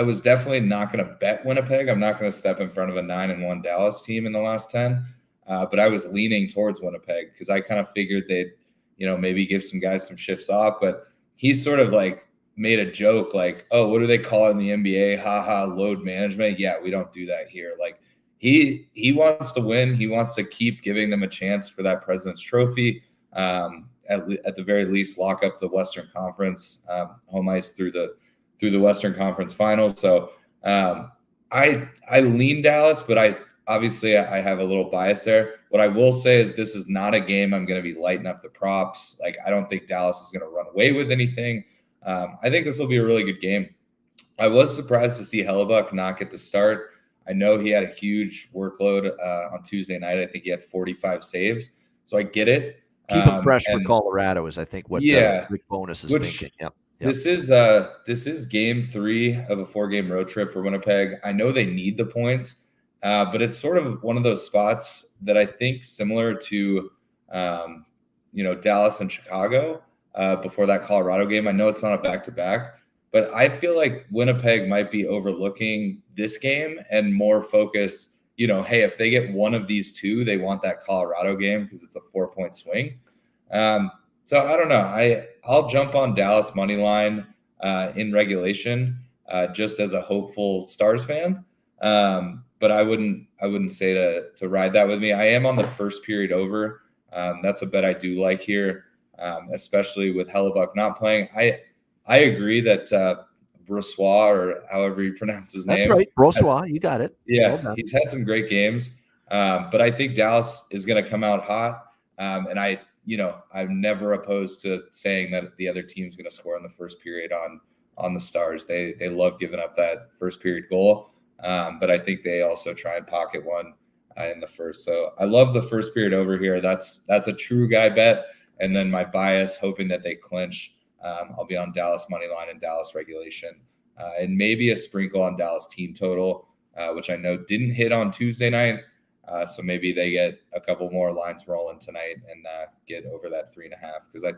was definitely not going to bet Winnipeg. I'm not going to step in front of a 9-1 Dallas team in the last 10. But I was leaning towards Winnipeg because I kind of figured they'd, maybe give some guys some shifts off. But he sort of like made a joke like, oh, what do they call it in the NBA? Load management. Yeah, we don't do that here. Like he wants to win. He wants to keep giving them a chance for that President's Trophy. At the very least, lock up the Western Conference home ice through the Western Conference Finals. So I lean Dallas, but I have a little bias there. What I will say is this is not a game I'm going to be lighting up the props. Like I don't think Dallas is going to run away with anything. I think this will be a really good game. I was surprised to see Hellebuck not get the start. I know he had a huge workload on Tuesday night. I think he had 45 saves. So I get it. Keep him fresh for Colorado is, I think, what Rick Bowness is thinking. Yep. This is game 3 of a 4-game road trip for Winnipeg. I know they need the points, but it's sort of one of those spots that I think similar to, Dallas and Chicago before that Colorado game. I know it's not a back-to-back, but I feel like Winnipeg might be overlooking this game and more focused, hey, if they get one of these 2, they want that Colorado game because it's a 4-point swing. So I don't know. I'll jump on Dallas money line in regulation just as a hopeful Stars fan. But I wouldn't say to ride that with me. I am on the first period over. That's a bet I do like here, especially with Hellebuck not playing. I agree that Brossoit, or however you pronounce his name. That's right, Brossoit. You got it. Yeah, he's had some great games. But I think Dallas is going to come out hot. And I'm never opposed to saying that the other team's going to score in the first period on the Stars. They love giving up that first period goal. But I think they also try and pocket one in the first. So I love the first period over here. That's a true guy bet. And then my bias, hoping that they clinch. I'll be on Dallas money line and Dallas regulation, and maybe a sprinkle on Dallas team total, which I know didn't hit on Tuesday night. So maybe they get a couple more lines rolling tonight and get over that 3.5, because I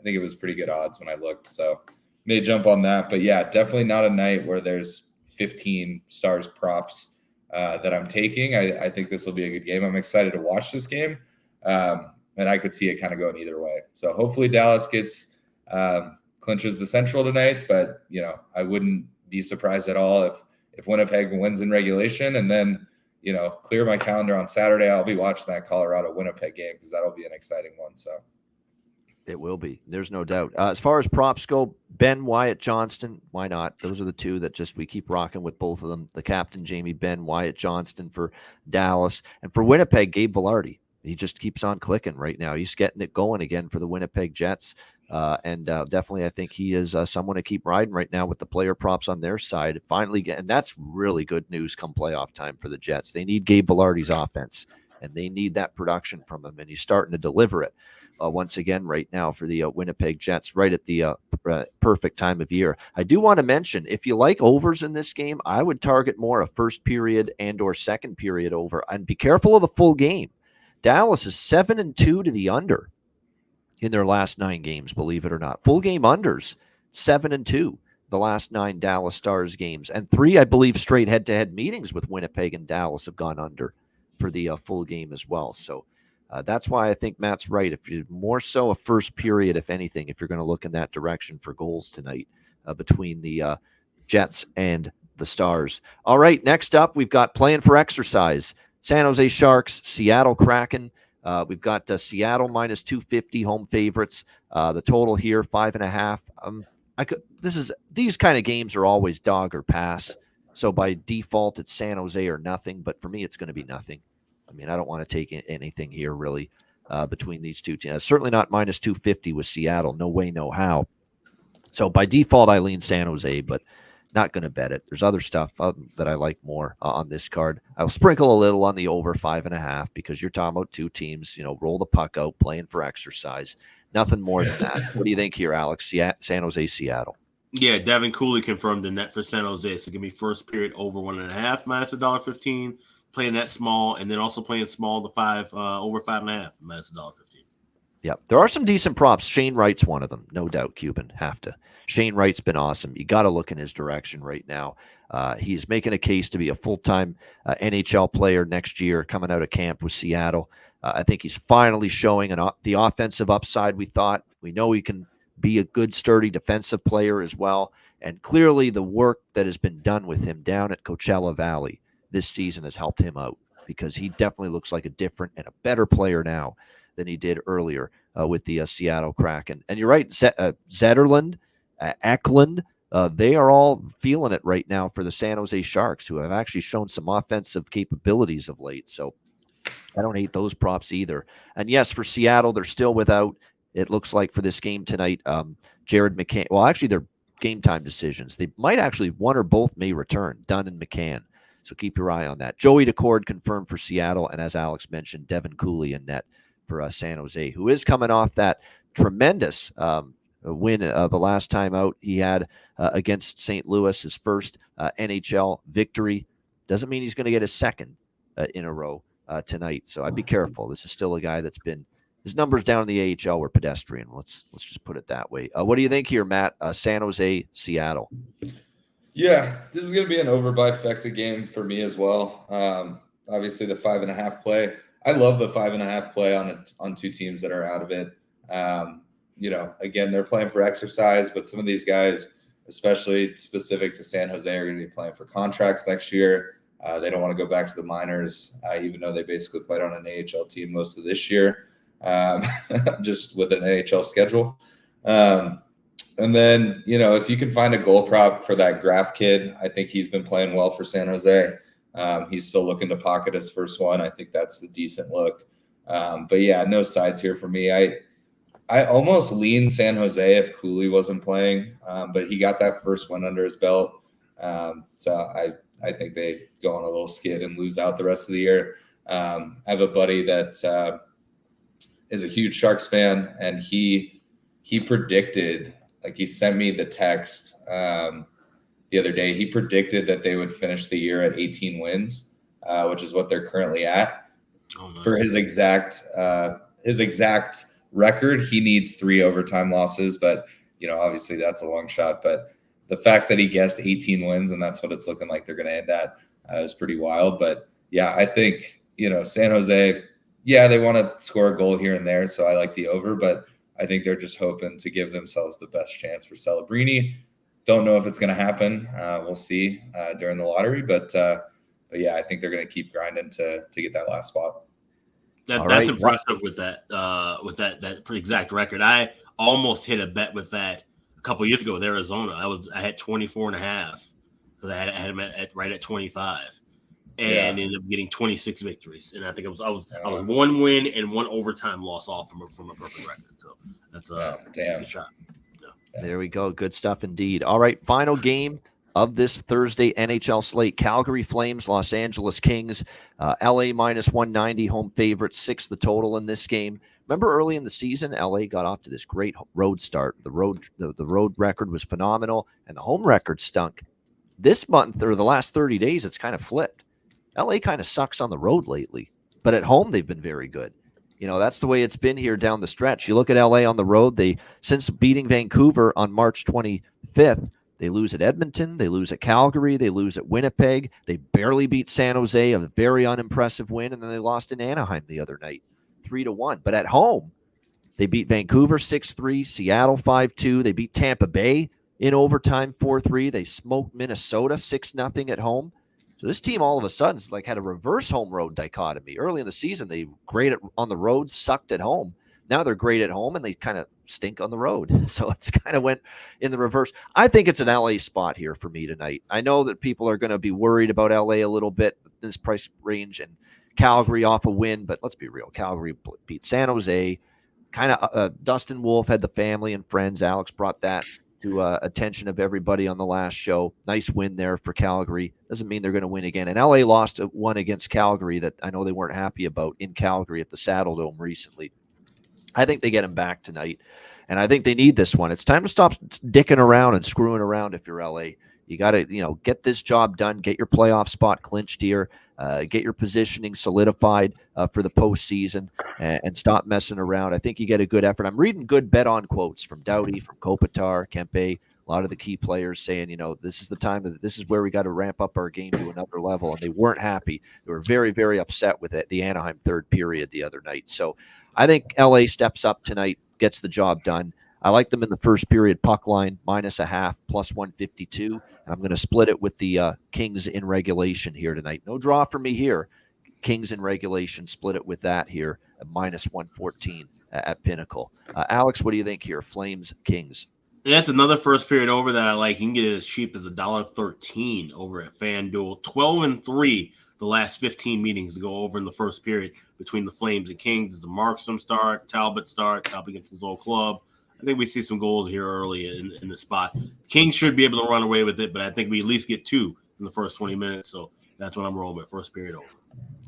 think it was pretty good odds when I looked. So may jump on that. But yeah, definitely not a night where there's 15 Stars props that I'm taking. I think this will be a good game. I'm excited to watch this game. And I could see it kind of going either way. So hopefully Dallas clinches the Central tonight, but I wouldn't be surprised at all if Winnipeg wins in regulation, and then clear my calendar on Saturday. I'll be watching that Colorado Winnipeg game because that'll be an exciting one. So it will be. There's no doubt. As far as props go, Ben, Wyatt Johnston, why not? Those are the 2 that we keep rocking with, both of them. The captain, Jamie Benn, Wyatt Johnston for Dallas, and for Winnipeg, Gabe Vilardi. He just keeps on clicking right now. He's getting it going again for the Winnipeg Jets. And definitely, I think he is someone to keep riding right now with the player props on their side. Finally, and that's really good news come playoff time for the Jets. They need Gabe Vilardi's offense, and they need that production from him, and he's starting to deliver it once again right now for the Winnipeg Jets, right at the perfect time of year. I do want to mention, if you like overs in this game, I would target more a first period and or second period over, and be careful of the full game. Dallas is 7-2 to the under in their last 9 games, believe it or not. Full game unders, 7-2, the last 9 Dallas Stars games. And 3, I believe, straight head-to-head meetings with Winnipeg and Dallas have gone under for the full game as well. So that's why I think Matt's right. If you're more so a first period, if anything, if you're going to look in that direction for goals tonight between the Jets and the Stars. All right, next up, we've got playing for exercise. San Jose Sharks, Seattle Kraken. We've got Seattle minus 250 home favorites. The total here 5.5. These kind of games are always dog or pass. So by default, it's San Jose or nothing. But for me, it's going to be nothing. I mean, I don't want to take anything here really between these two teams. Certainly not minus 250 with Seattle. No way, no how. So by default, I lean San Jose, but not going to bet it. There's other stuff that I like more on this card. I'll sprinkle a little on the over 5.5 because you're talking about two teams, roll the puck out, playing for exercise. Nothing more than that. What do you think here, Alex? San Jose, Seattle. Yeah, Devin Cooley confirmed the net for San Jose. So give me first period over 1.5 minus $1.15. Playing that small, and then also playing small the over 5.5 minus $1.15. Yep. There are some decent props. Shane Wright's one of them. No doubt, Cuban. Have to. Shane Wright's been awesome. You got to look in his direction right now. He's making a case to be a full-time NHL player next year coming out of camp with Seattle. I think he's finally showing the offensive upside we thought. We know he can be a good, sturdy defensive player as well. And clearly the work that has been done with him down at Coachella Valley this season has helped him out because he definitely looks like a different and a better player now than he did earlier with the Seattle Kraken. And you're right, Zetterlund, Eklund, they are all feeling it right now for the San Jose Sharks, who have actually shown some offensive capabilities of late. So I don't hate those props either. And yes, for Seattle, they're still without, it looks like for this game tonight, Jared McCann. Well, actually, they're game time decisions. They might actually, one or both may return, Dunn and McCann. So keep your eye on that. Joey Decord confirmed for Seattle. And as Alex mentioned, Devin Cooley in net for San Jose, who is coming off that tremendous win the last time out he had against St. Louis, his first NHL victory. Doesn't mean he's going to get his second in a row tonight. So I'd be careful. This is still a guy that's been, his numbers down in the AHL were pedestrian. Let's just put it that way. What do you think here, Matt? San Jose, Seattle. Yeah, this is going to be an over-by-fecta game for me as well. Obviously, the 5.5 play. I love the 5.5 play on two teams that are out of it. Again, they're playing for exercise, but some of these guys, especially specific to San Jose, are going to be playing for contracts next year. They don't want to go back to the minors, even though they basically played on an AHL team most of this year, just with an NHL schedule. And then, if you can find a goal prop for that Graf kid, I think he's been playing well for San Jose. He's still looking to pocket his first one. I think that's a decent look. But yeah, no sides here for me. I almost lean San Jose if Cooley wasn't playing, but he got that first one under his belt. So I think they go on a little skid and lose out the rest of the year. I have a buddy that is a huge Sharks fan, and he predicted, like he sent me the text the other day. He predicted that they would finish the year at 18 wins, which is what they're currently at. Oh, nice. For his exact record, he needs 3 overtime losses, but obviously that's a long shot. But the fact that he guessed 18 wins and that's what it's looking like they're going to end at is pretty wild. But yeah, I think San Jose, yeah, they want to score a goal here and there, so I like the over, but I think they're just hoping to give themselves the best chance for Celebrini. Don't know if it's going to happen. We'll see during the lottery, but yeah, I think they're going to keep grinding to get that last spot. That's impressive with that exact record. I almost hit a bet with that a couple of years ago with Arizona. I had 24.5 because I had him right at 25, and ended up getting 26 victories. And I think I was 1 win and 1 overtime loss off from a perfect record. So that's a good shot. Yeah. There we go. Good stuff indeed. All right, final game of this Thursday NHL slate. Calgary Flames, Los Angeles Kings, LA minus 190 home favorite, 6 the total in this game. Remember early in the season, LA got off to this great road start. The road record was phenomenal, and the home record stunk. This month or the last 30 days, it's kind of flipped. LA kind of sucks on the road lately, but at home they've been very good. That's the way it's been here down the stretch. You look at LA on the road, since beating Vancouver on March 25th, they lose at Edmonton, they lose at Calgary, they lose at Winnipeg, they barely beat San Jose, a very unimpressive win, and then they lost in Anaheim the other night, 3-1. But at home, they beat Vancouver 6-3, Seattle 5-2, they beat Tampa Bay in overtime 4-3, they smoked Minnesota 6-0 at home. So this team all of a sudden like had a reverse home road dichotomy. Early in the season, they great on the road, sucked at home. Now they're great at home and they kind of stink on the road. So it's kind of went in the reverse. I think it's an LA spot here for me tonight. I know that people are going to be worried about LA a little bit, this price range, and Calgary off a win, but let's be real. Calgary beat San Jose. Kind of Dustin Wolf had the family and friends. Alex brought that to attention of everybody on the last show. Nice win there for Calgary. Doesn't mean they're going to win again. And LA lost one against Calgary that I know they weren't happy about in Calgary at the Saddle Dome recently. I think they get him back tonight, and I think they need this one. It's time to stop dicking around and screwing around if you're LA. You got to, get this job done, get your playoff spot clinched here, get your positioning solidified for the postseason, and stop messing around. I think you get a good effort. I'm reading good bet-on quotes from Doughty, from Kopitar, Kempe, a lot of the key players saying, this is the time, this is where we got to ramp up our game to another level, and they weren't happy. They were very, very upset with it, the Anaheim third period the other night. So I think LA steps up tonight, gets the job done. I like them in the first period puck line, -0.5, +152. And I'm going to split it with the Kings in regulation here tonight. No draw for me here. Kings in regulation, split it with that here at -114 at Pinnacle. Alex, what do you think here? Flames, Kings. That's another first period over that I like. You can get it as cheap as $1.13 over at FanDuel. 12-3 the last 15 meetings to go over in the first period between the Flames and Kings. It's a Markstrom start, Talbot against his old club. I think we see some goals here early in the spot. Kings should be able to run away with it, but I think we at least get 2 in the first 20 minutes. So that's what I'm rolling with. First period over.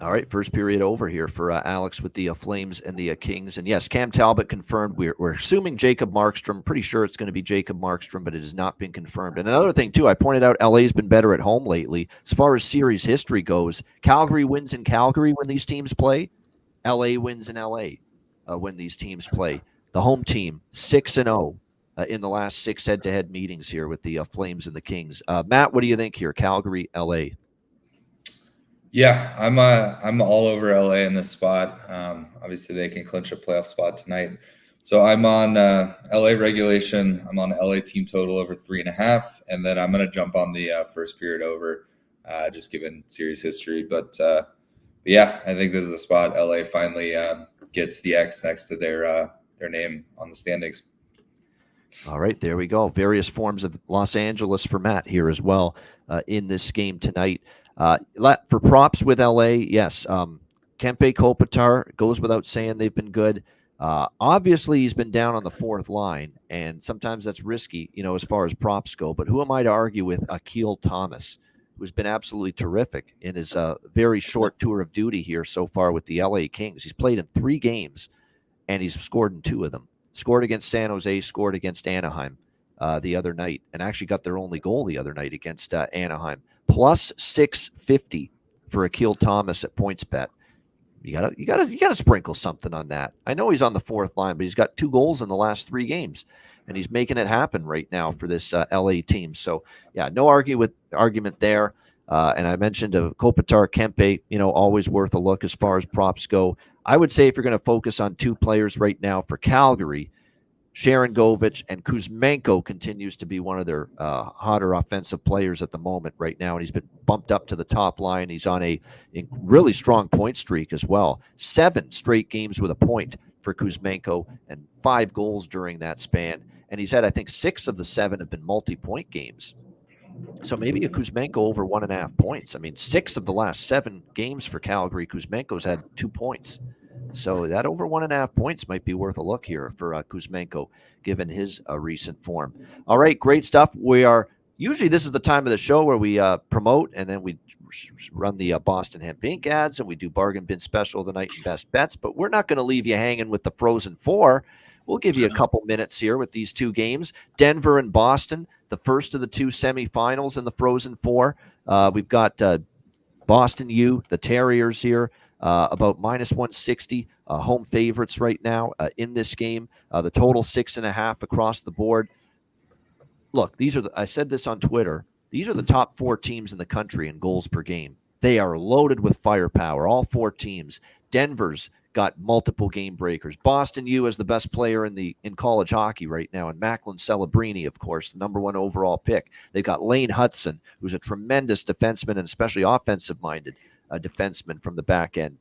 All right, first period over here for Alex with the Flames and the Kings. And yes, Cam Talbot confirmed. We're assuming Jacob Markstrom. Pretty sure it's going to be Jacob Markstrom, but it has not been confirmed. And another thing, too, I pointed out LA's been better at home lately. As far as series history goes, Calgary wins in Calgary when these teams play. LA wins in LA when these teams play. The home team, 6-0 in the last 6 head-to-head meetings here with the Flames and the Kings. Matt, what do you think here? Calgary, LA. Yeah, I'm all over LA in this spot. Obviously, they can clinch a playoff spot tonight. So I'm on LA regulation. I'm on LA team total over 3.5, and then I'm going to jump on the first period over, just given series history. But yeah, I think this is a spot LA finally gets the X next to their name on the standings. All right, there we go. Various forms of Los Angeles for Matt here as well in this game tonight. For props with LA, yes, Kempe Kopitar goes without saying they've been good. Obviously, he's been down on the fourth line, and sometimes that's risky, as far as props go. But who am I to argue with Akil Thomas, who's been absolutely terrific in his very short tour of duty here so far with the LA Kings? He's played in 3 games, and he's scored in 2 of them. Scored against San Jose, scored against Anaheim the other night, and actually got their only goal the other night against Anaheim. Plus 650 for Akil Thomas at PointsBet. You gotta sprinkle something on that. I know he's on the fourth line, but he's got 2 goals in the last 3 games, and he's making it happen right now for this LA team. So yeah, no argument there. And I mentioned Kopitar, Kempe, always worth a look as far as props go. I would say if you're going to focus on 2 players right now for Calgary, Sharon Govich and Kuzmenko continues to be one of their hotter offensive players at the moment right now, and he's been bumped up to the top line. He's on a really strong point streak as well. 7 straight games with a point for Kuzmenko and 5 goals during that span. And he's had, I think, 6 of the 7 have been multi-point games. So maybe a Kuzmenko over 1.5 points. I mean, 6 of the last 7 games for Calgary, Kuzmenko's had 2 points. So that over 1.5 points might be worth a look here for Kuzmenko, given his recent form. All right, great stuff. Usually this is the time of the show where we promote, and then we run the Boston Hemp Inc. ads, and we do Bargain Bin Special of the night and best bets. But we're not going to leave you hanging with the Frozen Four. We'll give you a couple minutes here with these 2 games. Denver and Boston, the first of the 2 semifinals in the Frozen Four. We've got Boston U, the Terriers here, about -160 home favorites right now in this game. The total 6.5 across the board. Look, I said this on Twitter. These are the top 4 teams in the country in goals per game. They are loaded with firepower, all 4 teams. Denver's got multiple game breakers. Boston U is the best player in college hockey right now, and Macklin Celebrini, of course, the number 1 overall pick. They've got Lane Hudson, who's a tremendous defenseman and especially offensive-minded defenseman from the back end.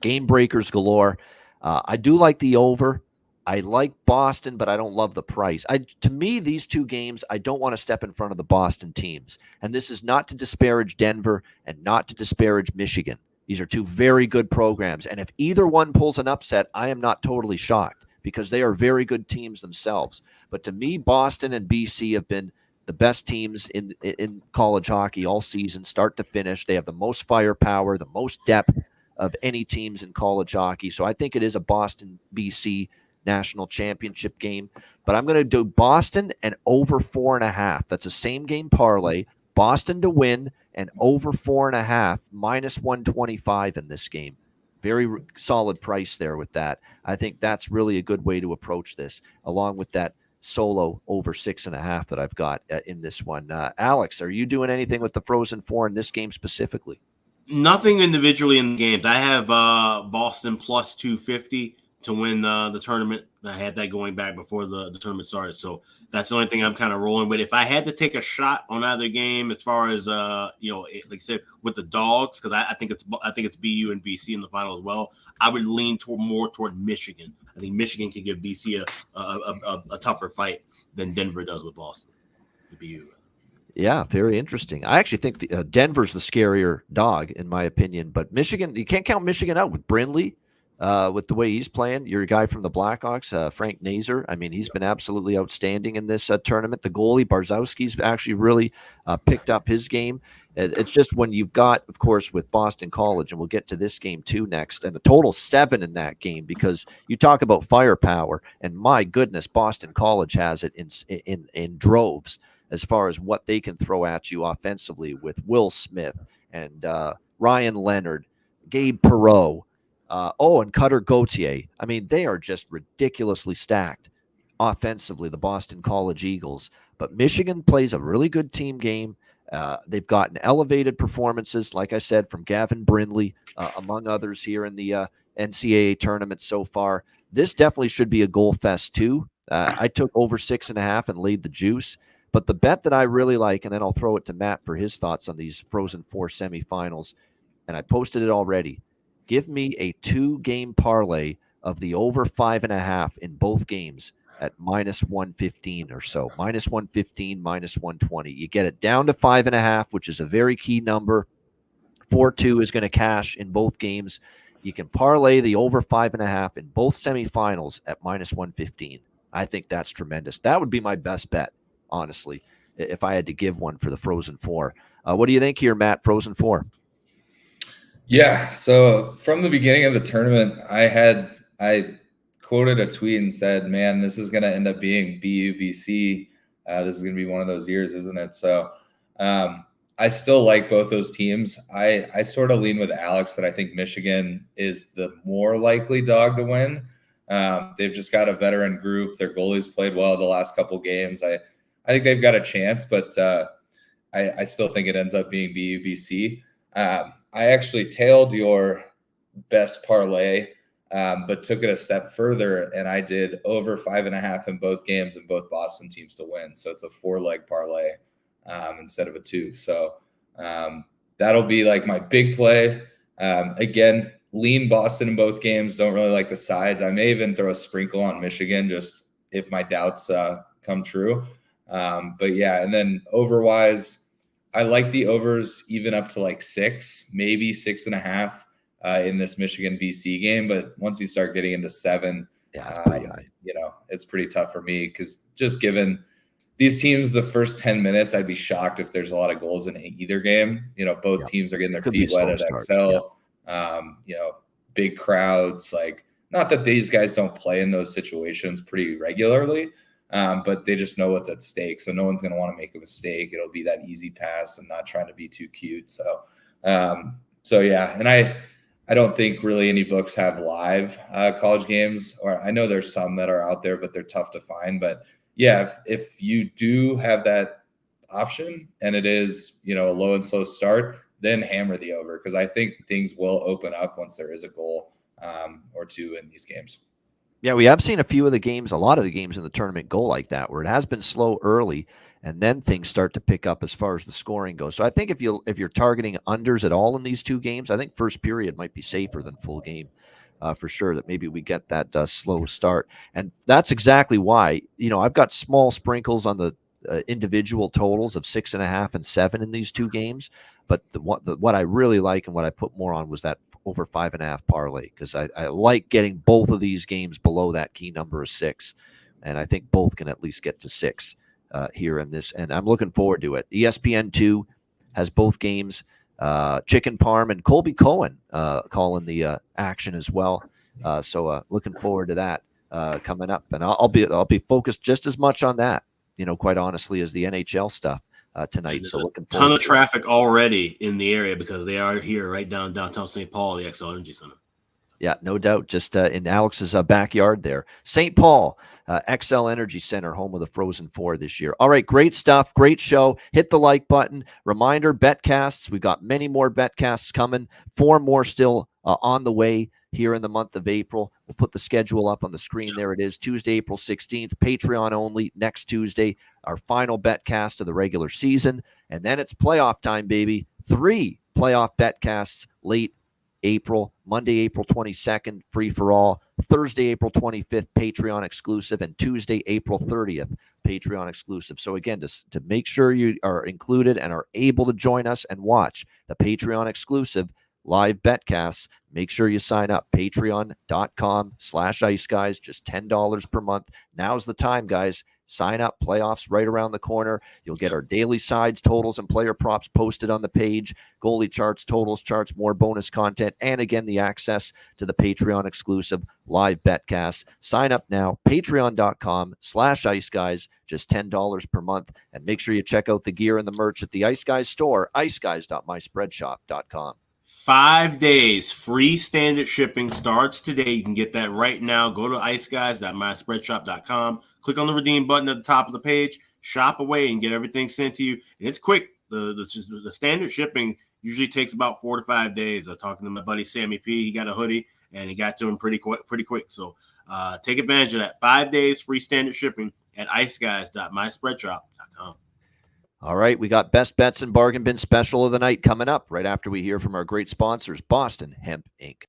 Game breakers galore. I do like the over. I like Boston, but I don't love the price. To me, these two games, I don't want to step in front of the Boston teams. And this is not to disparage Denver and not to disparage Michigan. These are two very good programs. And if either one pulls an upset, I am not totally shocked because they are very good teams themselves. But to me, Boston and BC have been the best teams in college hockey all season, start to finish. They have the most firepower, the most depth of any teams in college hockey. So I think it is a Boston-BC national championship game. But I'm going to do Boston and over 4.5. That's a same game parlay. Boston to win and over 4.5, minus 125 in this game. Very solid price there with that. I think that's really a good way to approach this, along with that solo over 6.5 that I've got in this one. Alex, are you doing anything with the Frozen Four in this game specifically? Nothing individually in the games. I have Boston plus 250 to win the tournament. I had that going back before the tournament started. So that's the only thing I'm kind of rolling with. If I had to take a shot on either game, as far as like I said, with the dogs, because I think it's BU and BC in the final as well, I would lean more toward Michigan. I think Michigan can give BC a tougher fight than Denver does with Boston. The BU. Yeah, very interesting. I actually think Denver's the scarier dog, in my opinion. But Michigan, you can't count Michigan out with Brindley, with the way he's playing. Your guy from the Blackhawks, Frank Nazar. I mean, he's been absolutely outstanding in this tournament. The goalie, Barzowski's actually really picked up his game. It's just when you've got, of course, with Boston College, and we'll get to this game too next, and the total 7 in that game, because you talk about firepower, and my goodness, Boston College has it in droves as far as what they can throw at you offensively with Will Smith and Ryan Leonard, Gabe Perreault, and Cutter Gauthier. I mean, they are just ridiculously stacked offensively, the Boston College Eagles. But Michigan plays a really good team game. They've gotten elevated performances, like I said, from Gavin Brindley, among others here in the NCAA tournament so far. This definitely should be a goal fest too. I took over 6.5 and laid the juice. But the bet that I really like, and then I'll throw it to Matt for his thoughts on these Frozen Four semifinals, and I posted it already. Give me a 2-game parlay of the over 5.5 in both games at minus 115 or so. Minus 115, minus 120. You get it down to 5.5, which is a very key number. 4-2 is going to cash in both games. You can parlay the over 5.5 in both semifinals at minus 115. I think that's tremendous. That would be my best bet, honestly, if I had to give one for the Frozen Four. What do you think here, Matt? Frozen Four. Yeah. So from the beginning of the tournament, I quoted a tweet and said, man, this is going to end up being BU-BC. This is going to be one of those years, isn't it? So I still like both those teams. I sort of lean with Alex that I think Michigan is the more likely dog to win. They've just got a veteran group. Their goalies played well the last couple games. I think they've got a chance, but I still think it ends up being BU-BC. I actually tailed your best parlay, but took it a step further, and I did over 5.5 in both games and both Boston teams to win. So it's a 4-leg parlay instead of a 2. So that'll be like my big play. Again, lean Boston in both games. Don't really like the sides. I may even throw a sprinkle on Michigan just if my doubts come true. But yeah, and then over-wise, I like the overs even up to like 6, maybe 6.5 in this Michigan BC game. But once you start getting into 7, it's pretty high. It's pretty tough for me because just given these teams, the first 10 minutes, I'd be shocked if there's a lot of goals in either game. Both teams are getting their feet wet at Excel. Big crowds. Like, not that these guys don't play in those situations pretty regularly. But they just know what's at stake. So no one's going to want to make a mistake. It'll be that easy pass and not trying to be too cute. So yeah. And I don't think really any books have live college games, or I know there's some that are out there, but they're tough to find. But yeah, if you do have that option and it is, a low and slow start, then hammer the over, because I think things will open up once there is a goal. or two in these games. Yeah, we have seen a lot of the games in the tournament go like that, where it has been slow early, and then things start to pick up as far as the scoring goes. So I think if you're targeting unders at all in these two games, I think first period might be safer than full game, for sure. That maybe we get that slow start, and that's exactly why I've got small sprinkles on the individual totals of 6.5 and 7 in these two games. But what I really like and what I put more on was that over 5.5 parlay, because I like getting both of these games below that key number of 6, and I think both can at least get to 6 here in this, and I'm looking forward to it. ESPN2 has both games. Chicken Parm and Colby Cohen calling the action as well. So looking forward to that coming up, and I'll be focused just as much on that, quite honestly, as the NHL stuff tonight. So looking forward. Ton of traffic already in the area because they are here right downtown St. Paul, the XL Energy Center. Yeah, no doubt. Just in Alex's backyard there. St. Paul, XL Energy Center, home of the Frozen Four this year. All right, great stuff. Great show. Hit the like button. Reminder, betcasts. We've got many more betcasts coming. 4 more still on the way here in the month of April. We'll put the schedule up on the screen. There it is. Tuesday, April 16th. Patreon only next Tuesday. Our final betcast of the regular season. And then it's playoff time, baby. 3 playoff betcasts late April, Monday, April 22nd, free for all. Thursday, April 25th, Patreon exclusive, and Tuesday, April 30th, Patreon exclusive. So again, to make sure you are included and are able to join us and watch the Patreon exclusive live betcasts, make sure you sign up. Patreon.com/Ice Guys, just $10 per month. Now's the time, guys. Sign up. Playoffs right around the corner. You'll get our daily sides, totals, and player props posted on the page. Goalie charts, totals charts, more bonus content, and again, the access to the Patreon exclusive live betcast. Sign up now. Patreon.com/Ice Guys, just $10 per month. And make sure you check out the gear and the merch at the Ice Guys store, iceguys.myspreadshop.com. 5 days free standard shipping starts today. You can get that right now. Go to iceguys.myspreadshop.com. Click on the redeem button at the top of the page. Shop away and get everything sent to you. And it's quick. The standard shipping usually takes about 4 to 5 days. I was talking to my buddy Sammy P. He got a hoodie and he got to him pretty quick. So take advantage of that. 5 days free standard shipping at iceguys.myspreadshop.com. All right, we got Best Bets and Bargain Bin special of the night coming up right after we hear from our great sponsors, Boston Hemp Inc.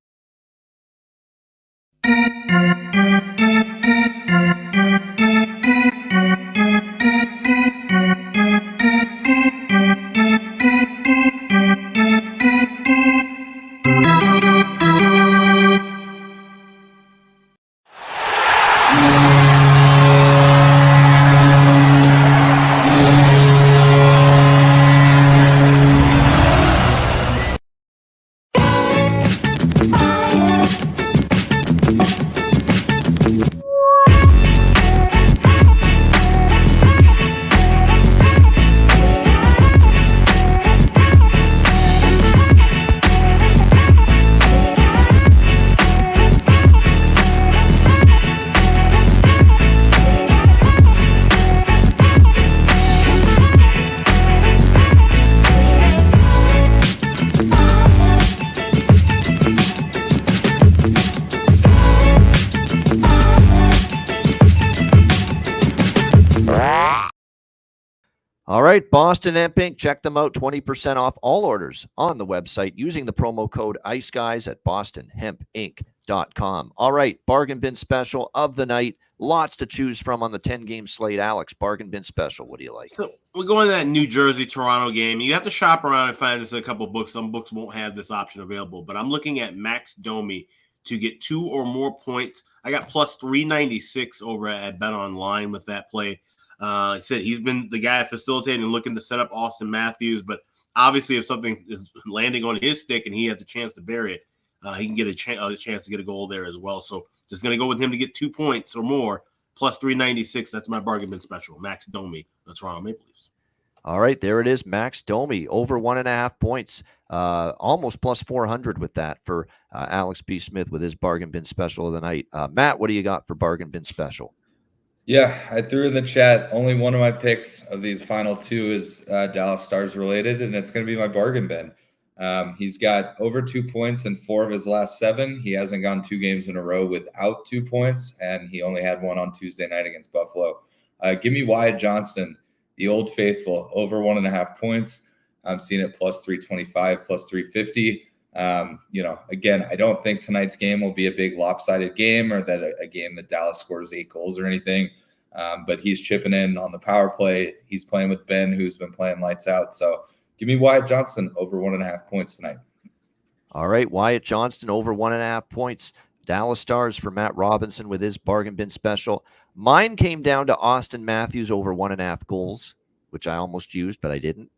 All right, Boston Hemp Inc. Check them out. 20% off all orders on the website using the promo code ICEGUYS at bostonhempinc.com. All right, bargain bin special of the night. Lots to choose from on the 10-game slate. Alex, bargain bin special. What do you like? So we're going to that New Jersey-Toronto game. You have to shop around and find this in a couple of books. Some books won't have this option available, but I'm looking at Max Domi to get 2 or more points. I got plus 396 over at Bet Online with that play. Like I said, he's been the guy facilitating and looking to set up Austin Matthews, but obviously if something is landing on his stick and he has a chance to bury it, he can get a chance to get a goal there as well. So just going to go with him to get 2 points or more, plus 396. That's my bargain bin special. Max Domi, the Toronto Maple Leafs. All right, there it is. Max Domi, over 1.5 points, almost plus 400 with that for Alex B. Smith with his bargain bin special of the night. Matt, what do you got for bargain bin special? Yeah, I threw in the chat. Only one of my picks of these final 2 is Dallas Stars related, and it's going to be my bargain bin. He's got over 2 points in 4 of his last 7. He hasn't gone 2 games in a row without 2 points, and he only had one on Tuesday night against Buffalo. Give me Wyatt Johnston, the old faithful, over 1.5 points. I'm seeing it plus 325, plus 350. Again, I don't think tonight's game will be a big lopsided game or that a game that Dallas scores 8 goals or anything. But he's chipping in on the power play. He's playing with Ben, who's been playing lights out. So give me Wyatt Johnston over 1.5 points tonight. All right, Wyatt Johnston over 1.5 points. Dallas Stars for Matt Robinson with his bargain bin special. Mine came down to Austin Matthews over 1.5 goals, which I almost used, but I didn't.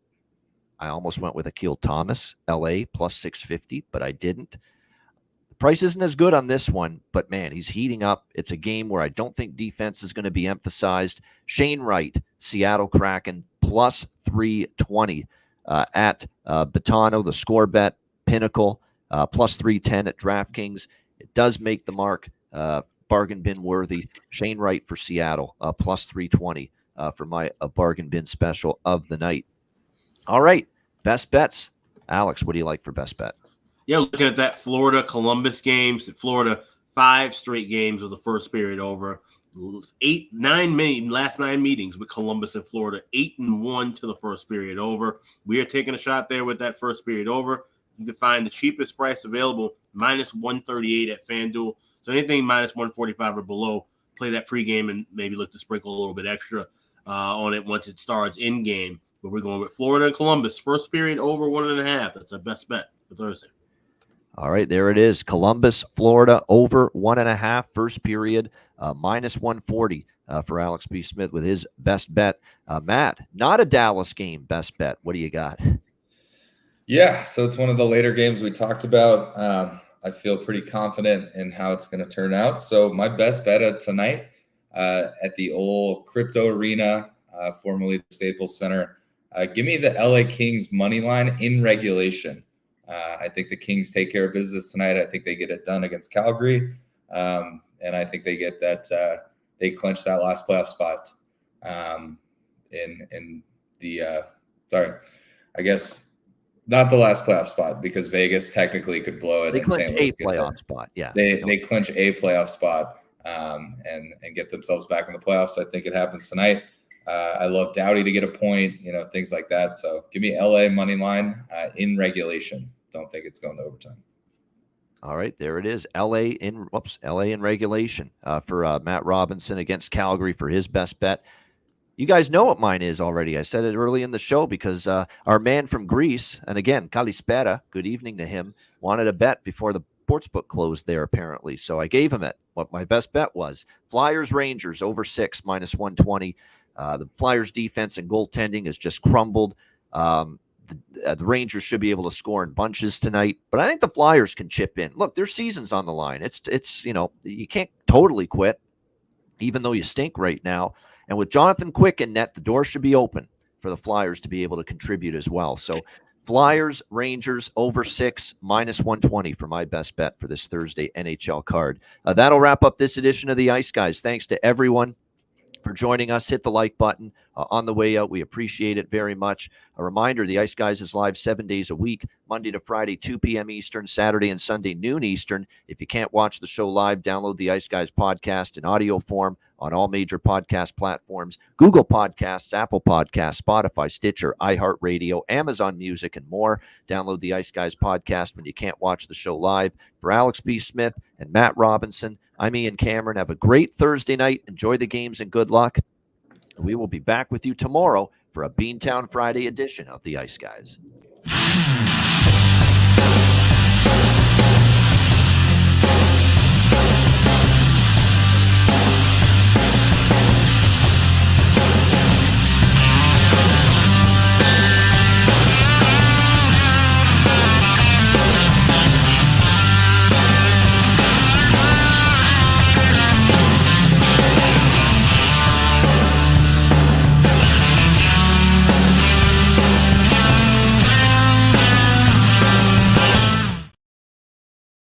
I almost went with Akil Thomas, LA, plus 650, but I didn't. The price isn't as good on this one, but man, he's heating up. It's a game where I don't think defense is going to be emphasized. Shane Wright, Seattle Kraken, plus 320 at Betano, the score bet, Pinnacle, plus 310 at DraftKings. It does make the mark bargain bin worthy. Shane Wright for Seattle, plus 320 for my bargain bin special of the night. All right, best bets. Alex, what do you like for best bet? Yeah, looking at that Florida-Columbus games. Florida, 5 straight games with the first period over. Last 9 meetings with Columbus and Florida, 8-1 to the first period over. We are taking a shot there with that first period over. You can find the cheapest price available, minus 138 at FanDuel. So anything minus 145 or below, play that pregame and maybe look to sprinkle a little bit extra on it once it starts in-game. But we're going with Florida and Columbus. First period over 1.5. That's our best bet for Thursday. All right, there it is. Columbus, Florida, over 1.5. First period, minus 140 for Alex B. Smith with his best bet. Matt, not a Dallas game, best bet. What do you got? Yeah, so it's one of the later games we talked about. I feel pretty confident in how it's going to turn out. So my best bet of tonight at the old Crypto Arena, formerly the Staples Center, give me the LA Kings money line in regulation. I think the Kings take care of business tonight. I think they get it done against Calgary. And I think they get that they clinch that last playoff spot I guess not the last playoff spot because Vegas technically could blow it. They and clinch St. Louis a playoff spot. Yeah. They clinch a playoff spot and get themselves back in the playoffs. I think it happens tonight. I love Doughty to get a point, things like that. So give me LA money line in regulation. Don't think it's going to overtime. All right, there it is. LA in regulation for Matt Robinson against Calgary for his best bet. You guys know what mine is already. I said it early in the show because our man from Greece, and again, Kalispera, good evening to him, wanted a bet before the sportsbook closed there apparently. So I gave him it. What my best bet was. Flyers Rangers over 6 minus 120. The Flyers defense and goaltending has just crumbled. The Rangers should be able to score in bunches tonight, but I think the Flyers can chip in. Look, their season's on the line. It's you can't totally quit, even though you stink right now. And with Jonathan Quick in net, the door should be open for the Flyers to be able to contribute as well. So Flyers, Rangers over 6 minus 120 for my best bet for this Thursday NHL card. That'll wrap up this edition of the Ice Guys. Thanks to everyone for joining us. Hit the like button on the way out. We appreciate it very much. A reminder, the Ice Guys is live 7 days a week, Monday to Friday, 2 p.m. Eastern, Saturday and Sunday, noon Eastern. If you can't watch the show live, download the Ice Guys podcast in audio form on all major podcast platforms, Google Podcasts, Apple Podcasts, Spotify, Stitcher, iHeartRadio, Amazon Music, and more. Download the Ice Guys podcast when you can't watch the show live. For Alex B. Smith and Matt Robinson, I'm Ian Cameron. Have a great Thursday night. Enjoy the games and good luck. We will be back with you tomorrow for a Beantown Friday edition of the Ice Guys.